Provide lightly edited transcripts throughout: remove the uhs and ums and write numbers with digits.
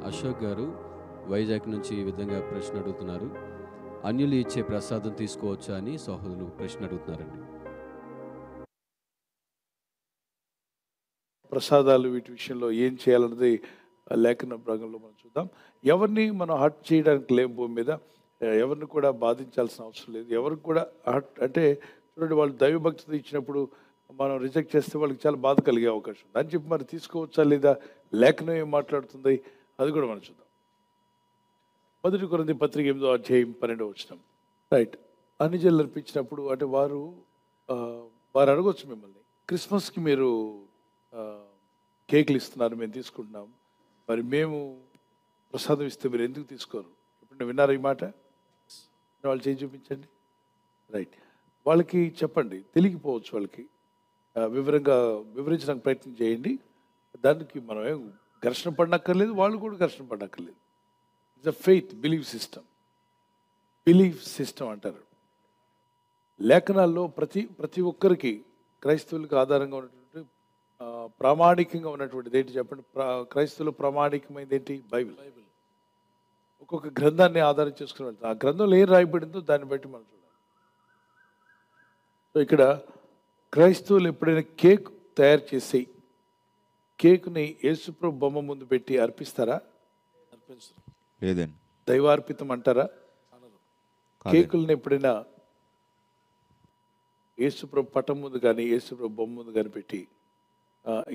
అశోక్ గారు వైజాగ్ నుంచి ఈ విధంగా ప్రశ్న అడుగుతున్నారు. అన్యులు ఇచ్చే ప్రసాదం తీసుకోవచ్చా అని సహోదరులు ప్రశ్న అడుగుతున్నారండి. ప్రసాదాలు వీటి విషయంలో ఏం చేయాలన్నది లేఖన భాగంలో మనం చూద్దాం. ఎవరిని మనం హర్ట్ చేయడానికి లేం భూమి మీద. ఎవరిని కూడా బాధించాల్సిన అవసరం లేదు. ఎవరికి కూడా హర్ట్ అంటే చూడండి, వాళ్ళు దైవభక్తితో ఇచ్చినప్పుడు మనం రిజెక్ట్ చేస్తే వాళ్ళకి చాలా బాధ కలిగే అవకాశం ఉంది అని చెప్పి మరి తీసుకోవచ్చా లేదా, లేఖనం ఏం మాట్లాడుతుంది అది కూడా మనం చూద్దాం. 1 కొరింథీ పత్రిక 8వ అధ్యాయం 12వ వచనం. రైట్. అన్యజనులు అర్పించినప్పుడు అంటే వారు అడగొచ్చు మిమ్మల్ని, క్రిస్మస్కి మీరు కేకులు ఇస్తున్నారు, మేము తీసుకుంటున్నాం, మరి మేము ప్రసాదం ఇస్తే మీరు ఎందుకు తీసుకోరు? ఇప్పుడు విన్నారా ఈ మాట? వాళ్ళు చేయి చూపించండి. రైట్. వాళ్ళకి చెప్పండి, తెలియకపోవచ్చు వాళ్ళకి, వివరించడానికి ప్రయత్నం చేయండి. దానికి మనం ఏం ఘర్షణ పడనక్కర్లేదు, వాళ్ళు కూడా ఘర్షణ పడనక్కర్లేదు. It's a faith belief system అంటారు. లేఖనాల్లో ప్రతి ఒక్కరికి, క్రైస్తవులకు ఆధారంగా ఉన్నటువంటి ప్రామాణికంగా ఉన్నటువంటిది ఏంటి చెప్పండి? క్రైస్తవులు ప్రామాణికమైనది ఏంటి? బైబిల్. ఒక్కొక్క గ్రంథాన్ని ఆధారం చేసుకుని వెళ్తాం. ఆ గ్రంథంలో ఏం రాయబడిందో దాన్ని బట్టి మనం చూడాలి. సో ఇక్కడ క్రైస్తవులు ఎప్పుడైనా కేక్ తయారు చేసి కేకుని యేసుప్రభు బొమ్మ ముందు పెట్టి అర్పిస్తారా? లేదండి. దైవార్పితం అంటారా? కేకుల్ని ఎప్పుడైనా యేసుప్రభు పటం ముందు కానీ యేసుప్రభు బొమ్మ ముందు కానీ పెట్టి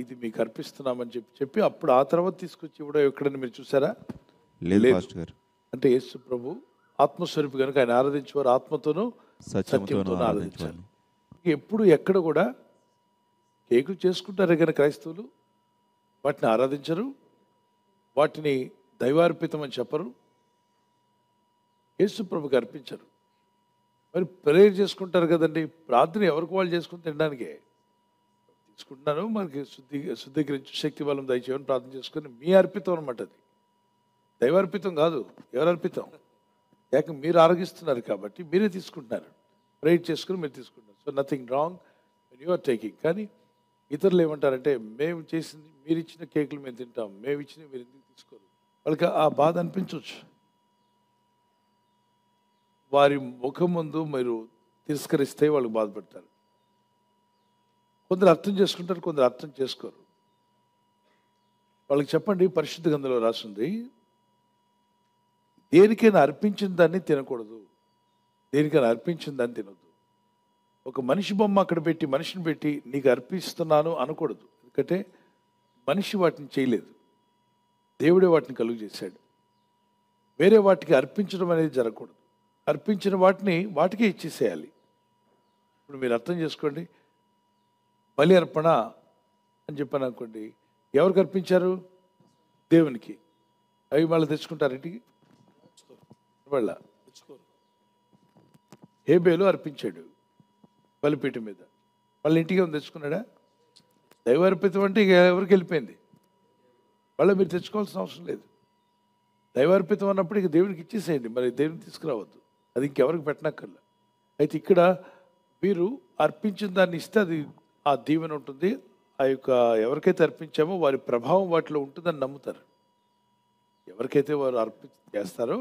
ఇది మీకు అర్పిస్తున్నామని చెప్పి అప్పుడు ఆ తర్వాత తీసుకొచ్చి ఇవ్వడం ఎక్కడైనా మీరు చూసారా? లేదు. అంటే యేసుప్రభు ఆత్మస్వరూపి కనుక ఆయన ఆరాధించేవారు ఆత్మతోనూ సత్యంతోనూ ఆరాధించారు. ఎప్పుడు ఎక్కడ కూడా కేకులు చేసుకుంటారే కానీ క్రైస్తవులు వాటిని ఆరాధించరు, వాటిని దైవార్పితం అని చెప్పరు, యేసుప్రభుకి అర్పించరు. మరి ప్రేయర్ చేసుకుంటారు కదండి, ప్రార్థన ఎవరికి వాళ్ళు చేసుకుని తినడానికే తీసుకుంటున్నాను, మనకి శుద్ధీకరించు శక్తి బలం దయచేయని ప్రార్థన చేసుకుని మీ అర్పితం అనమాట. అది దైవార్పితం కాదు. ఎవరు అర్పితం? ఏక మీరు ఆరోగిస్తున్నారు కాబట్టి మీరే తీసుకుంటున్నారు, ప్రేయర్ చేసుకుని మీరు తీసుకుంటున్నారు. So nothing wrong when you are taking. కానీ ఇతరులు ఏమంటారంటే, మేము చేసింది మీరు ఇచ్చిన కేకులు మేము తింటాం, మేము ఇచ్చినవి మీరు ఎందుకు తీసుకోరు? వాళ్ళకి ఆ బాధ అనిపించవచ్చు. వారి ముఖం ముందు మీరు తిరస్కరిస్తే వాళ్ళు బాధపడతారు. కొందరు అర్థం చేసుకుంటారు, కొందరు అర్థం చేసుకోరు. వాళ్ళకి చెప్పండి, పరిశుద్ధ గ్రంథంలో రాసింది దేనికైనా అర్పించిన దాన్ని తినకూడదు, దేనికైనా అర్పించిన దాన్ని తినొద్దు. ఒక మనిషి బొమ్మ అక్కడ పెట్టి మనిషిని పెట్టి నీకు అర్పిస్తున్నాను అనకూడదు. ఎందుకంటే మనిషి వాటిని చేయలేదు, దేవుడే వాటిని కలుగు చేశాడు. వేరే వాటికి అర్పించడం అనేది జరగకూడదు. అర్పించిన వాటికే ఇచ్చేసేయాలి. ఇప్పుడు మీరు అర్థం చేసుకోండి, బలి అర్పణ అని చెప్పాను అనుకోండి, ఎవరికి అర్పించారు? దేవునికి. అవి మళ్ళీ తెచ్చుకుంటారు ఇంటికి? వాళ్ళ తెచ్చుకోరు. హేబేలు అర్పించాడు బలిపీఠం మీద, వాళ్ళ ఇంటికి ఏమైనా తెచ్చుకున్నాడా? దైవార్పితం అంటే ఇక ఎవరికి వెళ్ళిపోయింది, వాళ్ళ మీరు తెచ్చుకోవాల్సిన అవసరం లేదు. దైవార్పితం అన్నప్పుడు ఇక దేవునికి ఇచ్చేసేయండి, మరి దేవునికి తీసుకురావద్దు, అది ఇంకెవరికి పెట్టనక్కర్లే. అయితే ఇక్కడ మీరు అర్పించిన దాన్ని ఇస్తే అది ఆ దీవెన ఉంటుంది. ఆ యొక్క ఎవరికైతే అర్పించామో వారి ప్రభావం వాటిలో ఉంటుందని నమ్ముతారు. ఎవరికైతే వారు చేస్తారో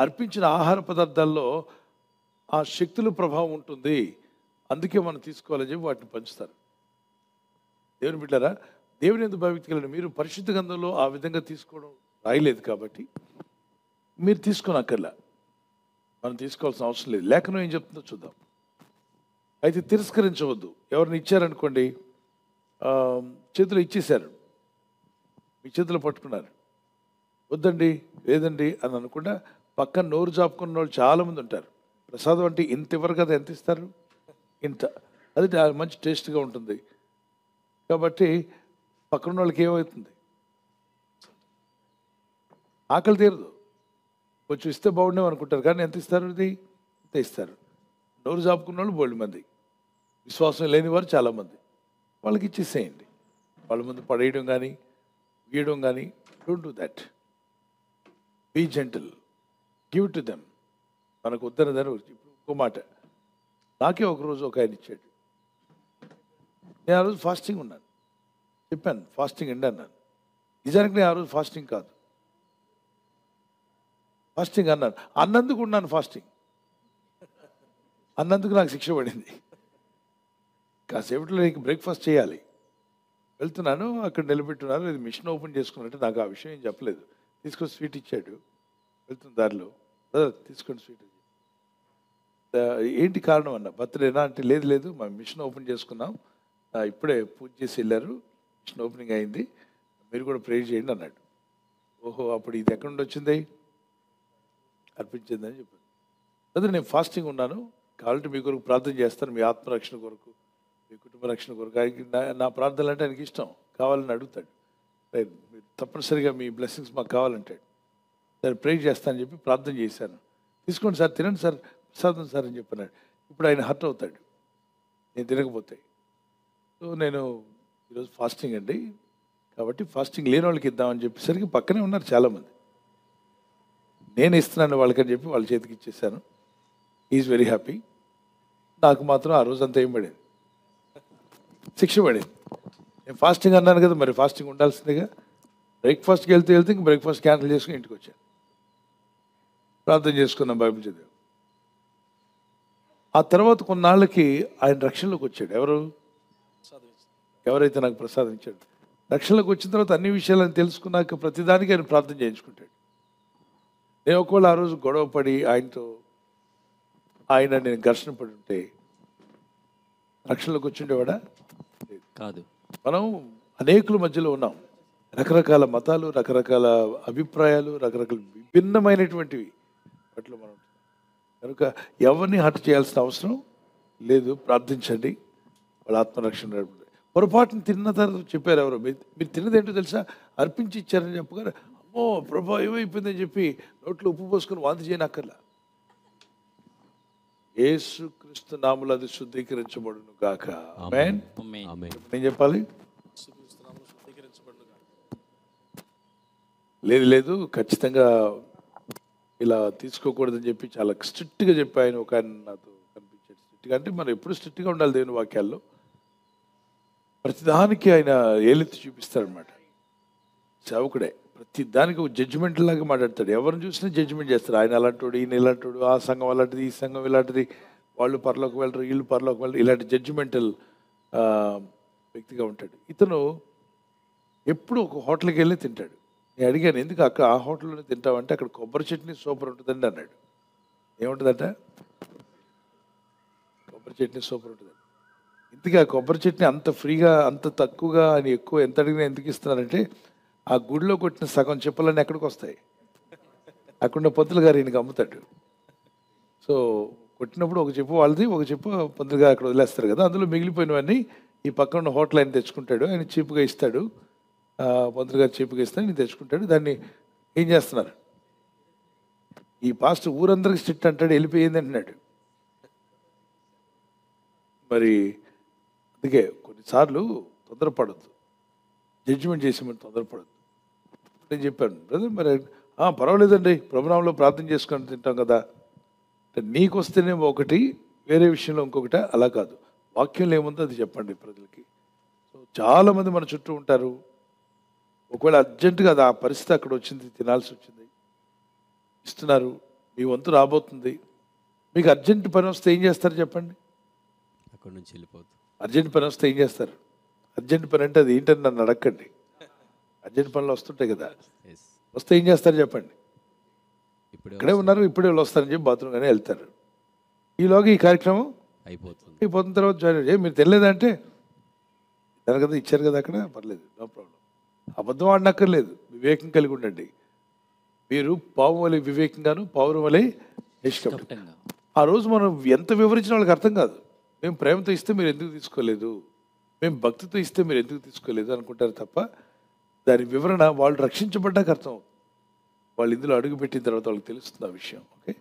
అర్పించిన ఆహార పదార్థాల్లో ఆ శక్తుల ప్రభావం ఉంటుంది, అందుకే మనం తీసుకోవాలని చెప్పి వాటిని పంచుతారు. దేవుని బిడ్డారా, దేవుని ఎందుకు భావించగలను? మీరు పరిశుద్ధ గ్రంథంలో ఆ విధంగా తీసుకోవడం రాయలేదు కాబట్టి మీరు తీసుకోనక్కర్లా, మనం తీసుకోవాల్సిన అవసరం లేదు. లేఖనం ఏం చెప్తుందో చూద్దాం. అయితే తిరస్కరించవద్దు. ఎవరిని ఇచ్చారనుకోండి, చేతిలో ఇచ్చేశారు, మీ చేతిలో పట్టుకున్నారు, వద్దండి లేదండి అని అనకుండా పక్కన నోరు జాపుకున్న వాళ్ళు చాలామంది ఉంటారు. ప్రసాదం అంటే ఇంత ఇవ్వరు కదా, ఎంత ఇస్తారు? ఇంత. అది మంచి టేస్ట్గా ఉంటుంది కాబట్టి పక్కన వాళ్ళకి ఏమవుతుంది? ఆకలి తీరదు. కొంచెం ఇస్తే బాగుండేవి అనుకుంటారు, కానీ ఎంత ఇస్తారు? ఇది ఇంత ఇస్తారు. నోరు జాపుకున్న వాళ్ళు బోల్డ్ మంది, విశ్వాసం లేని వారు చాలామంది. వాళ్ళకి ఇచ్చేసేయండి. వాళ్ళ ముందు పడేయడం కానీ గీయడం కానీ, don't do that. Be gentle, give to them. మనకు వద్దన దాని. ఇప్పుడు ఇంకో మాట, నాకే ఒకరోజు ఒక ఆయన ఇచ్చాడు. నేను ఆ రోజు ఫాస్టింగ్ ఉన్నాను, చెప్పాను ఫాస్టింగ్ అండి అన్నాను. నిజానికి నేను ఆ రోజు ఫాస్టింగ్ కాదు, ఫాస్టింగ్ అన్నాను. అన్నందుకు ఉన్నాను ఫాస్టింగ్. అన్నందుకు నాకు శిక్ష పడింది. కాసేపట్లో నీకు బ్రేక్ఫాస్ట్ చేయాలి. వెళ్తున్నాను, అక్కడ నిలబెట్టున్నారు. ఇది మిషన్ ఓపెన్ చేసుకున్నట్టు నాకు ఆ విషయం ఏం చెప్పలేదు. తీసుకొని స్వీట్ ఇచ్చాడు. వెళ్తున్న దారిలో, బ్రదర్ తీసుకోండి స్వీట్. ఏంటి కారణం అన్న, బర్త్డేనా అంటే లేదు లేదు మా మిషన్ ఓపెన్ చేసుకున్నాం, ఇప్పుడే పూజ చేసి వెళ్ళారు, మిషన్ ఓపెనింగ్ అయింది, మీరు కూడా ప్రే చేయండి అన్నాడు. ఓహో, అప్పుడు ఇది ఎక్కడి నుండి వచ్చింది? అర్పించిందని చెప్పాను. అదే నేను ఫాస్టింగ్ ఉన్నాను, కావాలంటే మీ కొరకు ప్రార్థన చేస్తాను, మీ ఆత్మరక్షణ కొరకు, మీ కుటుంబ రక్షణ కొరకు. ఆయనకి నా ప్రార్థనలు అంటే ఆయనకి ఇష్టం, కావాలని అడుగుతాడు. మీరు తప్పనిసరిగా మీ బ్లెస్సింగ్స్ మాకు కావాలంటాడు. సరే ప్రే చేస్తానని చెప్పి ప్రార్థన చేశాను. తీసుకోండి సార్, తినండి సార్, ప్రసాదం సార్ అని చెప్పన్నాడు. ఇప్పుడు ఆయన హర్ట్ అవుతాడు నేను తినకపోతే. సో నేను ఈరోజు ఫాస్టింగ్ అండి, కాబట్టి ఫాస్టింగ్ లేని వాళ్ళకి ఇద్దామని చెప్పేసరికి పక్కనే ఉన్నారు చాలామంది. నేను ఇస్తున్నాను వాళ్ళకని చెప్పి వాళ్ళ చేతికి ఇచ్చేసాను. Is very happy. నాకు మాత్రం ఆ రోజంతా ఏం పడేది, శిక్ష పడేది. నేను ఫాస్టింగ్ అన్నాను కదా, మరి ఫాస్టింగ్ ఉండాల్సిందిగా. బ్రేక్ఫాస్ట్కి వెళ్తే ఇంక బ్రేక్ఫాస్ట్ క్యాన్సిల్ చేసుకుని ఇంటికి వచ్చాను. ప్రార్థన చేసుకున్నాం, బైబిల్ చదివాం. ఆ తర్వాత కొన్నాళ్ళకి ఆయన రక్షణలోకి వచ్చాడు. ఎవరైతే నాకు ప్రసాదించాడు, రక్షణలోకి వచ్చిన తర్వాత అన్ని విషయాలను తెలుసుకున్నాక ప్రతిదానికి ఆయన ప్రార్థన చేయించుకుంటాడు. నేను ఒకవేళ ఆ రోజు గొడవ పడి నేను ఘర్షణ పడి ఉంటే రక్షణలోకి వచ్చిండేవాడా? కాదు. మనం అనేకుల మధ్యలో ఉన్నాం, రకరకాల మతాలు, రకరకాల అభిప్రాయాలు, రకరకాల విభిన్నమైనటువంటివి అట్లా మనం. కనుక ఎవరిని హర్ట్ చేయాల్సిన అవసరం లేదు. ప్రార్థించండి, వాళ్ళ ఆత్మరక్షణ. పొరపాటును తిన్న తర్వాత చెప్పారు ఎవరో, మీరు తిన్నదేంటో తెలుసా, అర్పించి ఇచ్చారని చెప్పగానే అమ్మో ప్రభా ఏమైపోయిందని చెప్పి నోట్లో ఉప్పు పోసుకొని వాంతి చేయనక్కర్లా. యేసుక్రీస్తు నామములో అది శుద్ధీకరించబడును గాక. ఆమేన్. నేను చెప్పాలి? లేదు ఖచ్చితంగా ఇలా తీసుకోకూడదని చెప్పి చాలా స్ట్రిక్ట్గా చెప్పి ఆయన ఒక ఆయన నాతో కనిపించాడు. స్ట్రిక్ట్గా అంటే మనం ఎప్పుడు స్ట్రిక్ట్గా ఉండాలి దేవుని వాక్యాల్లో. ప్రతిదానికి ఆయన ఏలెత్తి చూపిస్తాడనమాట. సేవకుడే ప్రతి దానికి ఒక జడ్జిమెంట్ లాగా మాట్లాడతాడు. ఎవరిని చూసినా జడ్జిమెంట్ చేస్తాడు. ఆయన అలాంటోడు, ఈయన ఇలాంటోడు, ఆ సంఘం అలాంటిది, ఈ సంఘం ఇలాంటిది, వాళ్ళు పరలోకి వెళ్ళరు, వీళ్ళు పరలోకి వెళ్ళరు, ఇలాంటి జడ్జిమెంటల్ వ్యక్తిగా ఉంటాడు. ఇతను ఎప్పుడు ఒక హోటల్కి వెళ్ళి తింటాడు. నేను అడిగాను, ఎందుకు అక్కడ ఆ హోటల్లోనే తింటామంటే, అక్కడ కొబ్బరి చట్నీ సూపర్ ఉంటుందండి అన్నాడు. ఏముంటుందట? కొబ్బరి చట్నీ సూపర్ ఉంటుందండి. ఇంతకీ ఆ కొబ్బరి చట్నీ అంత ఫ్రీగా, అంత తక్కువగా, ఆయన ఎక్కువ ఎంత అడిగినా ఎందుకు ఇస్తున్నారంటే, ఆ గుడిలో కొట్టిన సగం చెప్పులన్నీ ఎక్కడికి వస్తాయి, అక్కడ పంతులు గారు ఈయనకి అమ్ముతాడు. సో కొట్టినప్పుడు ఒక చెప్పు వాళ్ళది, ఒక చెప్పు పంతులు గారు అక్కడ వదిలేస్తారు కదా, అందులో మిగిలిపోయినవన్నీ ఈ పక్కన ఉన్న హోటల్ ఆయన తెచ్చుకుంటాడు. ఆయన చీప్గా ఇస్తాడు, పంతులు గారు చీప్గా ఇస్తాడు, నేను తెచ్చుకుంటాడు. దాన్ని ఏం చేస్తున్నారు, ఈ పాస్ట్ ఊరందరికి స్ట్రిక్ట్ అంటాడు, వెళ్ళిపోయింది అంటున్నాడు. మరి అందుకే కొన్నిసార్లు తొందరపడద్దు, జడ్జిమెంట్ చేసేమని తొందరపడద్దు. నేను చెప్పాను, బ్రదర్ మరి పర్వాలేదండి, ప్రభునామంలో ప్రార్థన చేసుకొని తింటాం కదా. నీకు వస్తేనేమో ఒకటి, వేరే విషయంలో ఇంకొకటి, అలా కాదు. వాక్యంలో ఏముందో అది చెప్పండి ప్రజలకి. సో చాలామంది మన చుట్టూ ఉంటారు. ఒకవేళ అర్జెంటుగా అది ఆ పరిస్థితి అక్కడ వచ్చింది, తినాల్సి వచ్చింది, ఇస్తున్నారు, మీ వంతు రాబోతుంది. మీకు అర్జెంట్ పని వస్తే ఏం చేస్తారు చెప్పండి? అక్కడ నుంచి వెళ్ళిపోతుంది. అర్జెంట్ పని వస్తే ఏం చేస్తారు? అర్జెంట్ పని అంటే అది ఏంటని నన్ను అడగండి. అర్జెంట్ పనులు వస్తుంటాయి కదా, వస్తే ఏం చేస్తారు చెప్పండి? ఇక్కడే ఉన్నారు, ఇప్పుడే వస్తారని చెప్పి బాత్రూమ్ కానీ వెళ్తారు. ఈలోగా ఈ కార్యక్రమం అయిపోతున్న తర్వాత జాయిన్ అయ్యి, మీరు తెలియలేదంటే ఇచ్చారు కదా, ఇచ్చారు కదా, అక్కడ పర్లేదు, నో ప్రాబ్లం. అబద్ధం ఆడనక్కర్లేదు, వివేకం కలిగి ఉండండి. మీరు పావు వలె వివేకంగాను, పౌరం వలె నిష్కపటంగా. ఆ రోజు మనం ఎంత వివరించిన వాళ్ళకి అర్థం కాదు. మేము ప్రేమతో ఇస్తే మీరు ఎందుకు తీసుకోలేదు, మేము భక్తితో ఇస్తే మీరు ఎందుకు తీసుకోలేదు అనుకుంటారు తప్ప, దాని వివరణ వాళ్ళు రక్షించబడ్డాక అర్థం అవుతుంది. వాళ్ళు ఇందులో అడుగు పెట్టిన తర్వాత వాళ్ళకి తెలుస్తుంది ఆ విషయం. Okay,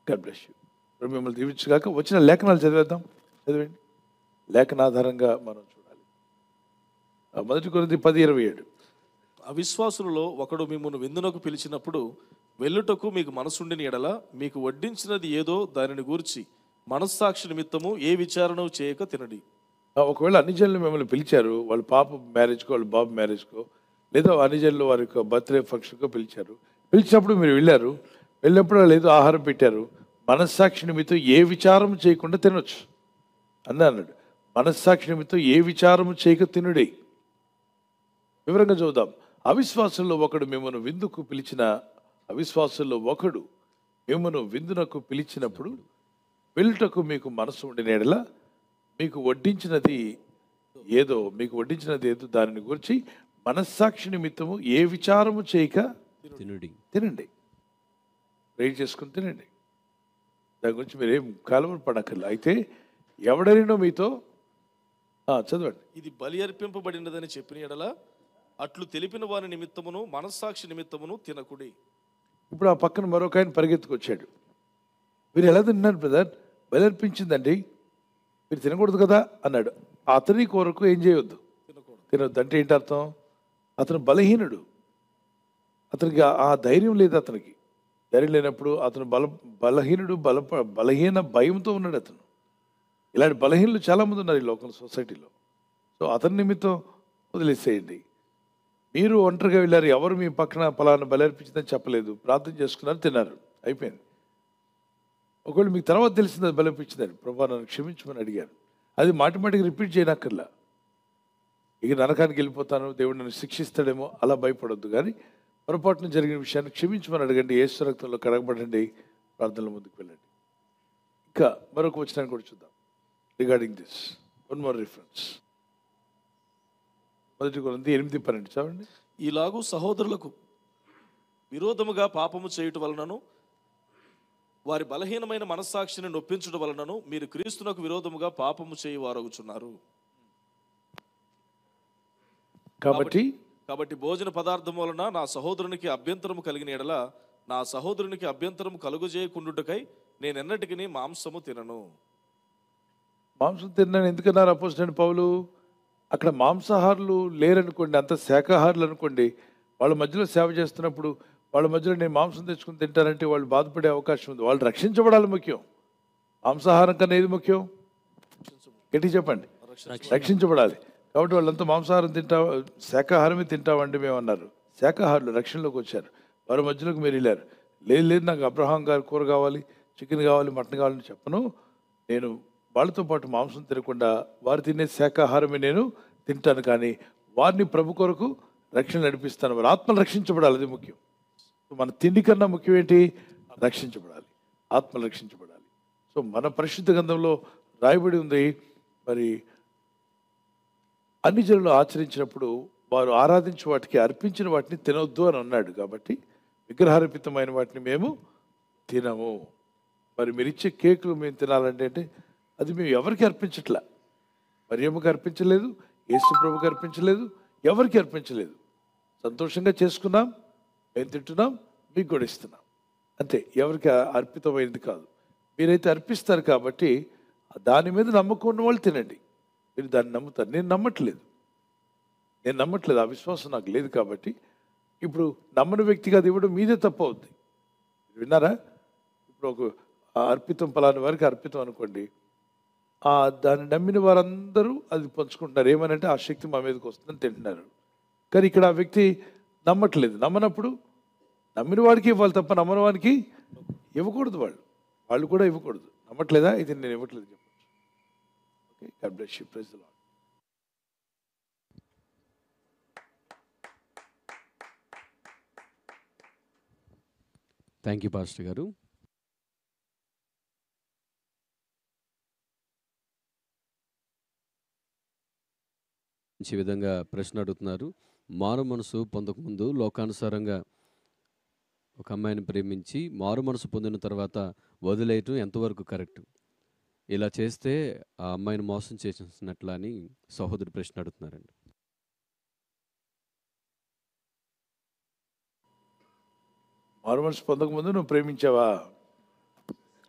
God bless you. మిమ్మల్ని దీవించగాక. వచ్చిన లేఖనాలు చదివేద్దాం, చదివండి. లేఖన ఆధారంగా మనం చూడాలి. 1 కొరింథీ 10:27. అవిశ్వాసులలో ఒకడు మిమ్మల్ని విందునకు పిలిచినప్పుడు వెళ్ళుటకు మీకు మనసుండిన ఎడల మీకు వడ్డించినది ఏదో దానిని గూర్చి మనస్సాక్షి నిమిత్తము ఏ విచారణ చేయక తినడి. ఒకవేళ అన్ని జనులు మిమ్మల్ని పిలిచారు, వాళ్ళ పాప మ్యారేజ్కో, వాళ్ళ బాబు మ్యారేజ్కో, లేదా అన్ని జనులు వారి యొక్క బర్త్డే ఫంక్షన్కో పిలిచారు. పిలిచినప్పుడు మీరు వెళ్ళారు. వెళ్ళినప్పుడు వాళ్ళు ఏదో ఆహారం పెట్టారు, మనస్సాక్షి నిమిత్తం ఏ విచారం చేయకుండా తినొచ్చు అని అన్నాడు. మనస్సాక్షి నిమిత్తం ఏ విచారము చేయక తినుడే. వివరంగా చూద్దాం. అవిశ్వాసంలో ఒకడు మిమ్మల్ని విందుకు పిలిచిన విందునకు పిలిచినప్పుడు వెళ్ళుటకు మీకు మనసు ఉండిన యెడల మీకు వడ్డించినది ఏదో దానిని గురించి మనస్సాక్షి నిమిత్తము ఏ విచారము చేయక తినండి. రైట్ చేసుకుని తినండి. దాని గురించి మీరేం కలవర పడక్కర్లేదు. అయితే ఎవడైనా మీతో చదవండి. ఇది బలి అర్పింపబడినదని చెప్పిన యెడల అట్లు తెలిపిన వారి నిమిత్తమును మనస్సాక్షి నిమిత్తమును తినకుడి. ఇప్పుడు ఆ పక్కన మరొక ఆయన పరిగెత్తుకొచ్చాడు. మీరు ఎలా తిన్నారు బ్రదర్? బలి అర్పించిందండి, మీరు తినకూడదు కదా అన్నాడు. అతని కొరకు ఏం చేయొద్దు? తినొద్దు. అంటే ఏంటి అర్థం? అతను బలహీనుడు, అతనికి ఆ ధైర్యం లేదు. అతనికి ధైర్యం లేనప్పుడు అతను బలహీనుడు, బలహీన భయంతో ఉన్నాడు అతను. ఇలాంటి బలహీనులు చాలామంది ఉన్నారు ఈ లోకల్ సొసైటీలో. సో అతని నిమిత్తం వదిలేసేయండి. మీరు ఒంటరిగా వెళ్ళారు, ఎవరు మీ పక్కన పలానా బలి అర్పించిందని చెప్పలేదు, ప్రార్థన చేసుకున్నారు, తిన్నారు, అయిపోయింది. ఒకవేళ మీకు తర్వాత తెలిసింది అది బలి అర్పించిందని, ప్రభా నన్ను క్షమించమని అడిగారు, అది మాటిమాటికి రిపీట్ చేయనక్కర్లా. ఇక నరకానికి వెళ్ళిపోతాను, దేవుడు నన్ను శిక్షిస్తాడేమో అలా భయపడొద్దు. కానీ పొరపాటున జరిగిన విషయాన్ని క్షమించమని అడగండి, యేసు రక్తంలో కడగబడండి, ప్రార్థనల ముందుకు వెళ్ళండి. ఇంకా మరొక వచనాన్ని కూడా చూద్దాం regarding this. One more reference, 1 కొరింథీ 8:12 చదవండి. ఈలాగు సహోదరులకు విరోధముగా పాపము చేయుట వలనను వారి బలహీనమైన మనస్సాక్షిని నొప్పించుట వలనను మీరు క్రీస్తునకు విరోధముగా పాపము చేయువారగుచున్నారు. కాబట్టి భోజన పదార్థం వలన నా సహోదరునికి అభ్యంతరము కలిగిన యెడల నా సహోదరునికి అభ్యంతరము కలుగజేయకుండుటకై నేనెన్నటికి మాంసము తినను. మాంసం తిన్నాను ఎందుకన్నారు అపోస్తలుడైన పౌలు? అక్కడ మాంసాహారులు లేరనుకోండి, అంత శాకాహారులు అనుకోండి, వాళ్ళ మధ్యలో సేవ చేస్తున్నప్పుడు వాళ్ళ మధ్యలో నేను మాంసం తెచ్చుకుని తింటానంటే వాళ్ళు బాధపడే అవకాశం ఉంది. వాళ్ళు రక్షించబడాలి ముఖ్యం. మాంసాహారం కన్నా ఏది ముఖ్యం? గట్టి చెప్పండి. రక్షించబడాలి. కాబట్టి వాళ్ళంతా మాంసాహారం శాకాహారమే తింటామండి మేము అన్నారు. శాకాహారులు రక్షణలోకి వచ్చారు, వారి మధ్యలోకి మీరు వెళ్ళారు. లేదు నాకు అబ్రహాం గారి కూర కావాలి, చికెన్ కావాలి, మటన్ కావాలని చెప్పను. నేను వాళ్ళతో పాటు మాంసం తినకుండా వారు తినే శాకాహారమే నేను తింటాను, కానీ వారిని ప్రభు కొరకు రక్షణ నడిపిస్తాను. వారి ఆత్మలు రక్షించబడాలి, అది ముఖ్యం. మన తిండి కన్నా ముఖ్యం ఏంటి? రక్షించబడాలి, ఆత్మలు రక్షించబడాలి. సో మన పరిశుద్ధ గ్రంథంలో రాయబడి ఉంది, మరి అన్ని జనులు ఆచరించినప్పుడు వారు ఆరాధించే వాటికి అర్పించిన వాటిని తినొద్దు అని అన్నాడు. కాబట్టి విగ్రహార్పితమైన వాటిని మేము తినము. మరి మీరు ఇచ్చే కేకులు మేము తినాలంటే అది మేము ఎవరికి అర్పించట్లా. మరియమ్మకి అర్పించలేదు, యేసు ప్రభుకి అర్పించలేదు, ఎవరికి అర్పించలేదు. సంతోషంగా చేసుకున్నాం, మేము తింటున్నాం, మీకు కూడా ఇస్తున్నాం, అంతే. ఎవరికి అర్పితమైనది కాదు. మీరైతే అర్పిస్తారు కాబట్టి దాని మీద నమ్మకం ఉన్న వాళ్ళు తినండి. మీరు దాన్ని నమ్ముతారు, నేను నమ్మట్లేదు. ఆ విశ్వాసం నాకు లేదు. కాబట్టి ఇప్పుడు నమ్మని వ్యక్తికి అది ఇవ్వడం మీదే తప్పు అవుద్ది. విన్నారా? ఇప్పుడు ఒక అర్పితం పలాని వారికి అర్పితం అనుకోండి, దాన్ని నమ్మిన వారందరూ అది పంచుకుంటున్నారు. ఏమనంటే ఆ శక్తి మా మీదకి వస్తుందని తింటున్నారు. కానీ ఇక్కడ ఆ వ్యక్తి నమ్మట్లేదు. నమ్మనప్పుడు నమ్మిన వాడికి ఇవ్వాలి తప్ప నమ్మని వాడికి ఇవ్వకూడదు. వాళ్ళు కూడా ఇవ్వకూడదు. నమ్మట్లేదా? ఇది నేను ఇవ్వట్లేదు చెప్పచ్చు. Okay, God bless you. Praise the lord. Thank you pastor గారు. మంచి విధంగా ప్రశ్న అడుగుతున్నారు. మారు మనసు పొందకముందు లోకానుసారంగా ఒక అమ్మాయిని ప్రేమించి మారు మనసు పొందిన తర్వాత వదిలేయటం ఎంతవరకు కరెక్ట్? ఇలా చేస్తే ఆ అమ్మాయిని మోసం చేసినట్లా అని సహోదరు ప్రశ్న అడుగుతున్నారండి. మారు మనసు పొందకముందు నువ్వు ప్రేమించావా?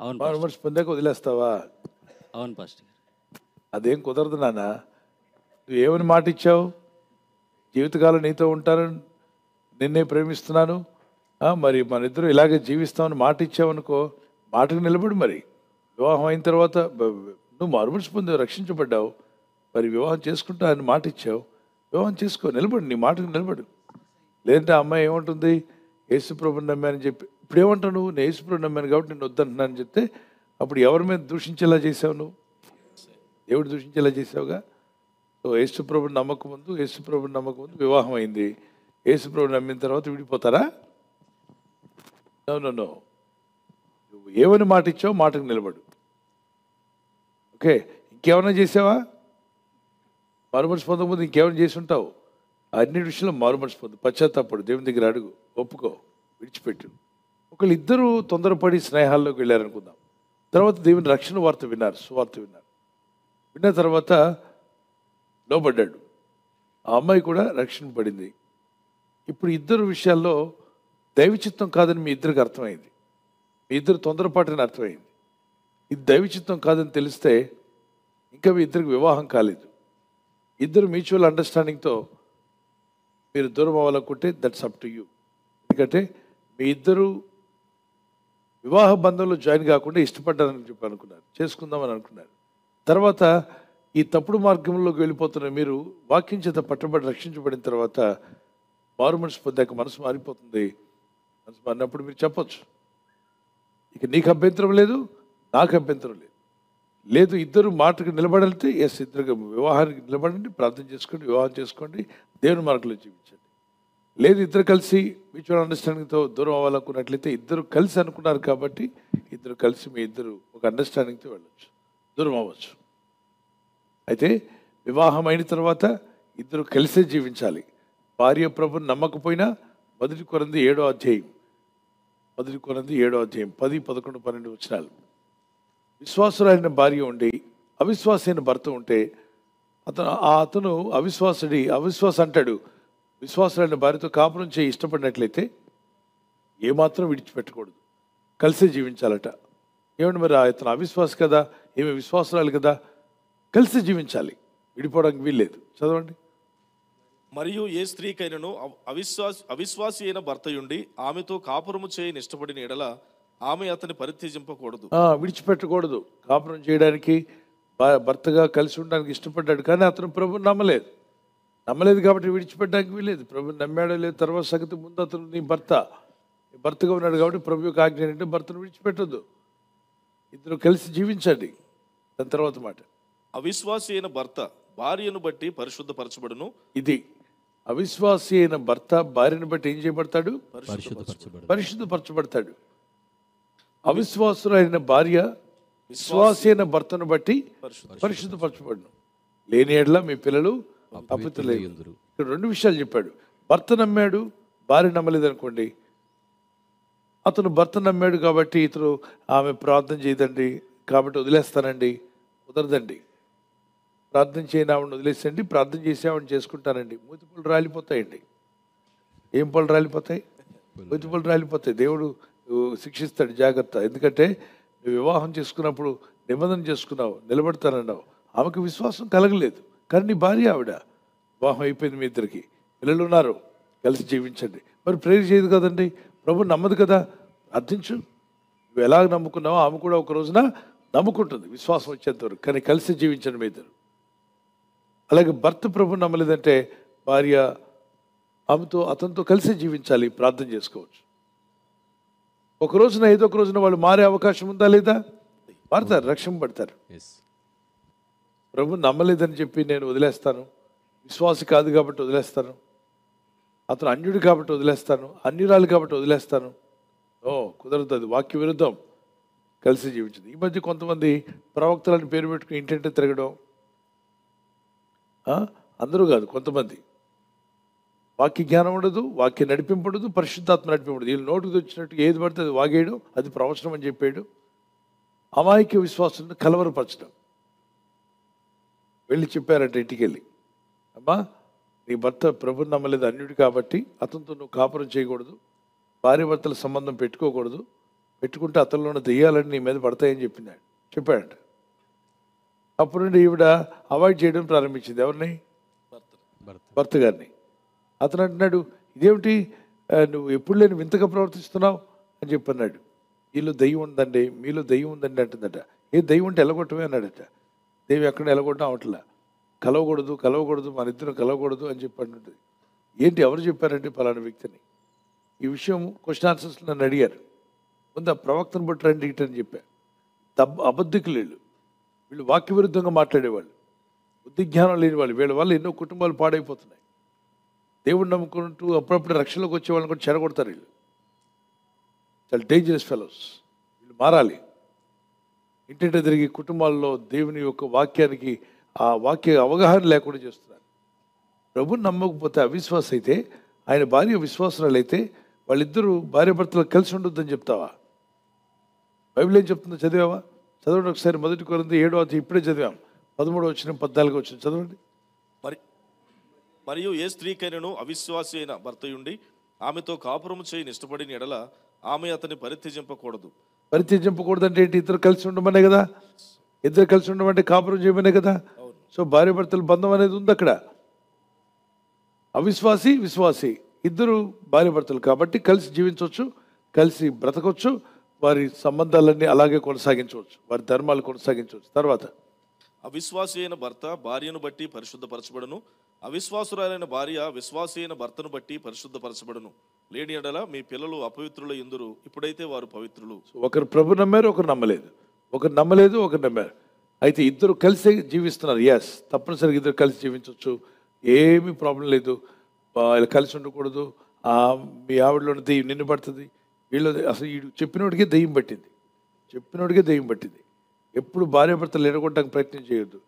అవును మారు మనసు పొందాక వదిలేస్తావా? అవును పాస్టర్ గారు. అదేం కుదరదు నాన్న. నువ్వు ఏమని మాట ఇచ్చావు? జీవితకాలం నీతో ఉంటాను, నిన్నే ప్రేమిస్తున్నాను, మరి మన ఇద్దరు ఇలాగే జీవిస్తామని మాట ఇచ్చావనుకో, మాటకు నిలబడు. మరి వివాహం అయిన తర్వాత నువ్వు మారుమనిసి పొందావు, రక్షించబడ్డావు, మరి వివాహం చేసుకుంటా అని మాట ఇచ్చావు, వివాహం చేసుకో, నిలబడు, నీ మాటకు నిలబడు. లేదంటే ఆ అమ్మాయి ఏముంటుంది? యేసు ప్రభుని నమ్మానని చెప్పి ఇప్పుడు ఏమంటావు నువ్వు? నేను యేసుప్రభు నమ్మాను కాబట్టి నేను వద్దంటున్నాను అని చెప్తే అప్పుడు ఎవరి మీద దూషించేలా చేసావు నువ్వు? దేవుడు దూషించేలా చేసావుగా. సో యేసుప్రభుని నమ్మకముందు వివాహం అయింది. యేసుప్రభుని నమ్మిన తర్వాత విడిపోతారా? నో. నువ్వు ఏమని మాట ఇచ్చావు మాటకు నిలబడు. ఓకే, ఇంకేమైనా చేసావా? మారుమనసు పొందకముందు ఇంకేమైనా చేసి ఉంటావు. అన్ని విషయంలో మారుమనసు పొందు, పశ్చాత్తాపడు, దేవుని దగ్గర అడుగు, ఒప్పుకో, విడిచిపెట్టు. ఒకళ్ళు ఇద్దరు తొందరపడి స్నేహాల్లోకి వెళ్ళారనుకుందాం. తర్వాత దేవుని రక్షణ వార్త విన్నారు, సువార్త విన్నారు. విన్న తర్వాత లోబడ్డాడు. ఆ అమ్మాయి కూడా రక్షణ పడింది. ఇప్పుడు ఇద్దరు విషయాల్లో దైవచిత్తం కాదని మీ ఇద్దరికి అర్థమైంది. మీ ఇద్దరు తొందరపాటుని అర్థమైంది. ఇది దైవచిత్తం కాదని తెలిస్తే ఇంకా మీ ఇద్దరికి వివాహం కాలేదు. ఇద్దరు మ్యూచువల్ అండర్స్టాండింగ్తో మీరు దూరం అవ్వాలనుకుంటే దట్స్ అప్ టు యూ. ఎందుకంటే మీ ఇద్దరు వివాహ బంధంలో జాయిన్ కాకుండా ఇష్టపడ్డారని చెప్పి అనుకున్నారు, చేసుకుందామని అనుకున్నారు. తర్వాత ఈ తప్పుడు మార్గంలోకి వెళ్ళిపోతున్న మీరు వాక్యం చేత పట్టబడి రక్షించబడిన తర్వాత మారు మనసు పొందాక మనసు మారిపోతుంది. మనసు మారినప్పుడు మీరు చెప్పొచ్చు, ఇక నీకు అభ్యంతరం లేదు, నాకు అభ్యంతరం లేదు. ఇద్దరు మాటకు నిలబడితే ఎస్, ఇద్దరు వివాహానికి నిలబడండి, ప్రార్థన చేసుకోండి, వివాహం చేసుకోండి, దేవుని మార్గంలో జీవించండి. లేదు ఇద్దరు కలిసి మ్యూచువల్ అండర్స్టాండింగ్తో దూరం అవ్వాలనుకున్నట్లయితే ఇద్దరు కలిసి అనుకున్నారు కాబట్టి ఇద్దరు కలిసి మీ ఇద్దరు ఒక అండర్స్టాండింగ్తో వెళ్ళొచ్చు, దూరం అవ్వచ్చు. అయితే వివాహం అయిన తర్వాత ఇద్దరు కలిసే జీవించాలి. భార్య ప్రభుని నమ్మకపోయినా మొదటి కొరింథీ 7వ అధ్యాయం 10, 11, 12 వచనాలు. విశ్వాసులైన భార్య ఉండి అవిశ్వాసైన భర్త ఉంటే అతను అవిశ్వాస అంటాడు. విశ్వాసులైన భార్యతో కాపురం చేయి ఇష్టపడినట్లయితే ఏమాత్రం విడిచిపెట్టకూడదు, కలిసే జీవించాలట. ఏమంటే మరి అతను అవిశ్వాస కదా, ఏమి విశ్వాసురాలు కదా, కలిసి జీవించాలి, విడిపోవడానికి వీల్లేదు. చదవండి. మరియు ఏ స్త్రీకైనను అవిశ్వాసి అయిన భర్తయుండి ఆమెతో కాపురము చేయని ఇష్టపడిన ఎడల ఆమె అతని పరిత్యజింపకూడదు. విడిచిపెట్టకూడదు. కాపురం చేయడానికి భర్తగా కలిసి ఉండడానికి ఇష్టపడ్డాడు కానీ అతను ప్రభుని నమ్మలేదు కాబట్టి విడిచిపెట్టడానికి వీలేదు. ప్రభుని నమ్మాడో లేదు తర్వాత సంగతి. ముందు అతను నీ భర్తగా ఉన్నాడు కాబట్టి ప్రభు యొక్క ఆజ్ఞ ఏంటంటే భర్తను విడిచిపెట్టద్దు, ఇద్దరు కలిసి జీవించండి. దాని తర్వాత మాట, అవిశ్వాసి అయిన భర్త భార్యను బట్టి పరిశుద్ధపరచబడును. ఇది అవిశ్వాసి అయిన భర్త భార్యను బట్టి ఏం చేయబడతాడు? పరిశుద్ధపరచబడతాడు. అవిశ్వాసులైన భార్య విశ్వాసి అయిన భర్తను బట్టి పరిశుద్ధపరచబడును. లేని ఎడల మీ పిల్లలు అపవిత్రులయ్యుందురు. ఇక్కడ 2 విషయాలు చెప్పాడు. భర్త నమ్మాడు, భార్య నమ్మలేదు అనుకోండి. అతను భర్త నమ్మాడు కాబట్టి ఇతను ఆమె ప్రార్థన చేయదండి కాబట్టి వదిలేస్తానండి, కుదరదండి. ప్రార్థన చేయని ఆవిడని వదిలేసండి, ప్రార్థన చేసి ఆవిడని చేసుకుంటానండి. మూతి పళ్ళు రాలిపోతాయండి. ఏం పళ్ళు రాలిపోతాయి? మూతి పళ్ళు రాలిపోతాయి. దేవుడు శిక్షిస్తాడు, జాగ్రత్త. ఎందుకంటే నువ్వు వివాహం చేసుకున్నప్పుడు నిబంధన చేసుకున్నావు, నిలబడతానన్నావు. ఆమెకు విశ్వాసం కలగలేదు కానీ నీ భార్య ఆవిడ. వివాహం అయిపోయింది, మీ ఇద్దరికి పిల్లలు ఉన్నారు, కలిసి జీవించండి. మరి ప్రేర్ చేయదు కదండి, ప్రభు నమ్మదు కదా. అర్థించు, నువ్వు ఎలాగ నమ్ముకున్నావో ఆమె కూడా ఒక రోజున నమ్ముకుంటుంది విశ్వాసం వచ్చేంతవరకు. కానీ కలిసి జీవించండి మీ ఇద్దరు. అలాగే భర్త ప్రభు నమ్మలేదంటే భార్య అతనితో కలిసి జీవించాలి, ప్రార్థన చేసుకోవచ్చు. ఒక రోజున ఏదో ఒక రోజున వాళ్ళు మారే అవకాశం ఉందా లేదా? మారుతారు, రక్షణ పడతారు. ప్రభు నమ్మలేదని చెప్పి నేను వదిలేస్తాను, విశ్వాసి కాదు కాబట్టి వదిలేస్తాను, అతను అన్యుడు కాబట్టి వదిలేస్తాను, అన్యురాలు కాబట్టి వదిలేస్తాను, కుదరదు. అది వాక్య విరుద్ధం. కలిసి జీవించింది. ఈ మధ్య కొంతమంది ప్రవక్తలని పేరు పెట్టుకుని ఇంటింటే తిరగడం, అందరూ కాదు, కొంతమంది వాక్య జ్ఞానం ఉండదు, వాక్య నడిపింపు ఉండదు, పరిశుద్ధాత్మ నడిపింపు ఉండదు. వీళ్ళు నోటుకు వచ్చినట్టు ఏది పడితే అది వాగేయడం, అది ప్రవచనం అని చెప్పాడు. అమాయక విశ్వాసాన్ని కలవరపరచడం. వెళ్ళి చెప్పారంట ఇంటికి వెళ్ళి, అమ్మా నీ భర్త ప్రభుని నమ్మలేదు, అన్యుడు కాబట్టి అతనితో నువ్వు కాపురం చేయకూడదు, భార్య భర్తల సంబంధం పెట్టుకోకూడదు, పెట్టుకుంటే అతనిలో ఉన్న దెయ్యాలని నీ మీద పడతాయని చెప్పాడంట. అప్పుడు నుండి ఈవిడ అవాయిడ్ చేయడం ప్రారంభించింది. ఎవరిని? భర్త గారిని. అతను అంటున్నాడు, ఇదేమిటి నువ్వు ఎప్పుడు లేని వింతగా ప్రవర్తిస్తున్నావు అని చెప్పన్నాడు. వీళ్ళు దెయ్యం ఉందండి, మీలో దెయ్యం ఉందండి అంటుందట. ఏ దెయ్యం ఉంటే ఎలగొట్టమే అన్నాడట. దేవి ఎక్కడ ఎలగొట్టడం అవట్లా, కలవకూడదు మన ఇద్దరం కలవకూడదు అని చెప్పండి. ఏంటి ఎవరు చెప్పారంటే పలానా వ్యక్తిని. ఈ విషయం క్వశ్చన్ ఆన్సర్స్ నన్ను అడిగారు. ముందు ఆ ప్రవక్తను బట్టి రండి ఇటని చెప్పా. అబద్ధికులు వీళ్ళు వాక్య విరుద్ధంగా మాట్లాడేవాళ్ళు, బుద్ధి జ్ఞానం లేని వాళ్ళు. వీళ్ళ వల్ల ఎన్నో కుటుంబాలు పాడైపోతున్నాయి. దేవుడు నమ్ముకుంటూ అప్పుడప్పుడు రక్షణలోకి వచ్చే వాళ్ళని కూడా చెడగొడతారు వీళ్ళు. చాలా డేంజరస్ ఫెలోస్. వీళ్ళు మారాలి. ఇంటింటి తిరిగి కుటుంబాల్లో దేవుని యొక్క వాక్యానికి ఆ వాక్య అవగాహన లేకుండా చేస్తున్నారు. ప్రభుని నమ్మకపోతే అవిశ్వాస అయితే, ఆయన భార్య విశ్వాసరాలు అయితే వాళ్ళిద్దరూ భార్య భర్తలు కలిసి ఉండొద్దని చెప్తావా? బైబిల్ ఏం చెప్తుందో చదివావా? చదవండి ఒకసారి. 1 కొరింథీ 7వ అధ్యాయం ఇప్పుడే చదివాం. 13వ వచనం 14వ వచనం చదవండి. మరియు ఏ స్త్రీకైనను అవిశ్వాసి అయిన భర్తయుండి ఆమెతో కాపురము చేయని ఇష్టపడిన ఎడల ఆమె అతన్ని పరిత్యజింపకూడదు. పరిత్యజింపకూడదు అంటే ఏంటి? ఇద్దరు కలిసి ఉండమనే కదా. ఇద్దరు కలిసి ఉండమంటే కాపురం చేయమనే కదా. సో భార్య భర్తల బంధం అనేది ఉంది అక్కడ. అవిశ్వాసి విశ్వాసి ఇద్దరు భార్య భర్తలు కాబట్టి కలిసి జీవించవచ్చు, కలిసి బ్రతకొచ్చు, వారి సంబంధాలన్నీ అలాగే కొనసాగించవచ్చు, వారి ధర్మాలు కొనసాగించవచ్చు. తర్వాత అవిశ్వాసి అయిన భర్త భార్యను బట్టి పరిశుద్ధపరచబడును, అవిశ్వాసురాలైన భార్య విశ్వాసి అయిన భర్తను బట్టి పరిశుద్ధపరచబడును. లేని ఎడల మీ పిల్లలు అపవిత్రుల యందురు, ఇప్పుడైతే వారు పవిత్రులు. ఒకరు ప్రభు నమ్మారు, ఒకరు నమ్మలేదు. ఒకరు నమ్మలేదు, ఒకరు నమ్మారు. అయితే ఇద్దరు కలిసి జీవిస్తున్నారు. ఎస్, తప్పనిసరిగా ఇద్దరు కలిసి జీవించవచ్చు, ఏమీ ప్రాబ్లం లేదు. వాళ్ళు కలిసి ఉండకూడదు. మీ ఆవిడలోని దెయ్యం నిన్ను పడుతుంది, వీళ్ళు అసలు వీడు చెప్పినోడికే దెయ్యం పట్టింది, చెప్పినోడికే దెయ్యం పట్టింది. ఎప్పుడు భార్యాభర్తలు ఎడగొట్టడానికి ప్రయత్నం చేయొద్దు.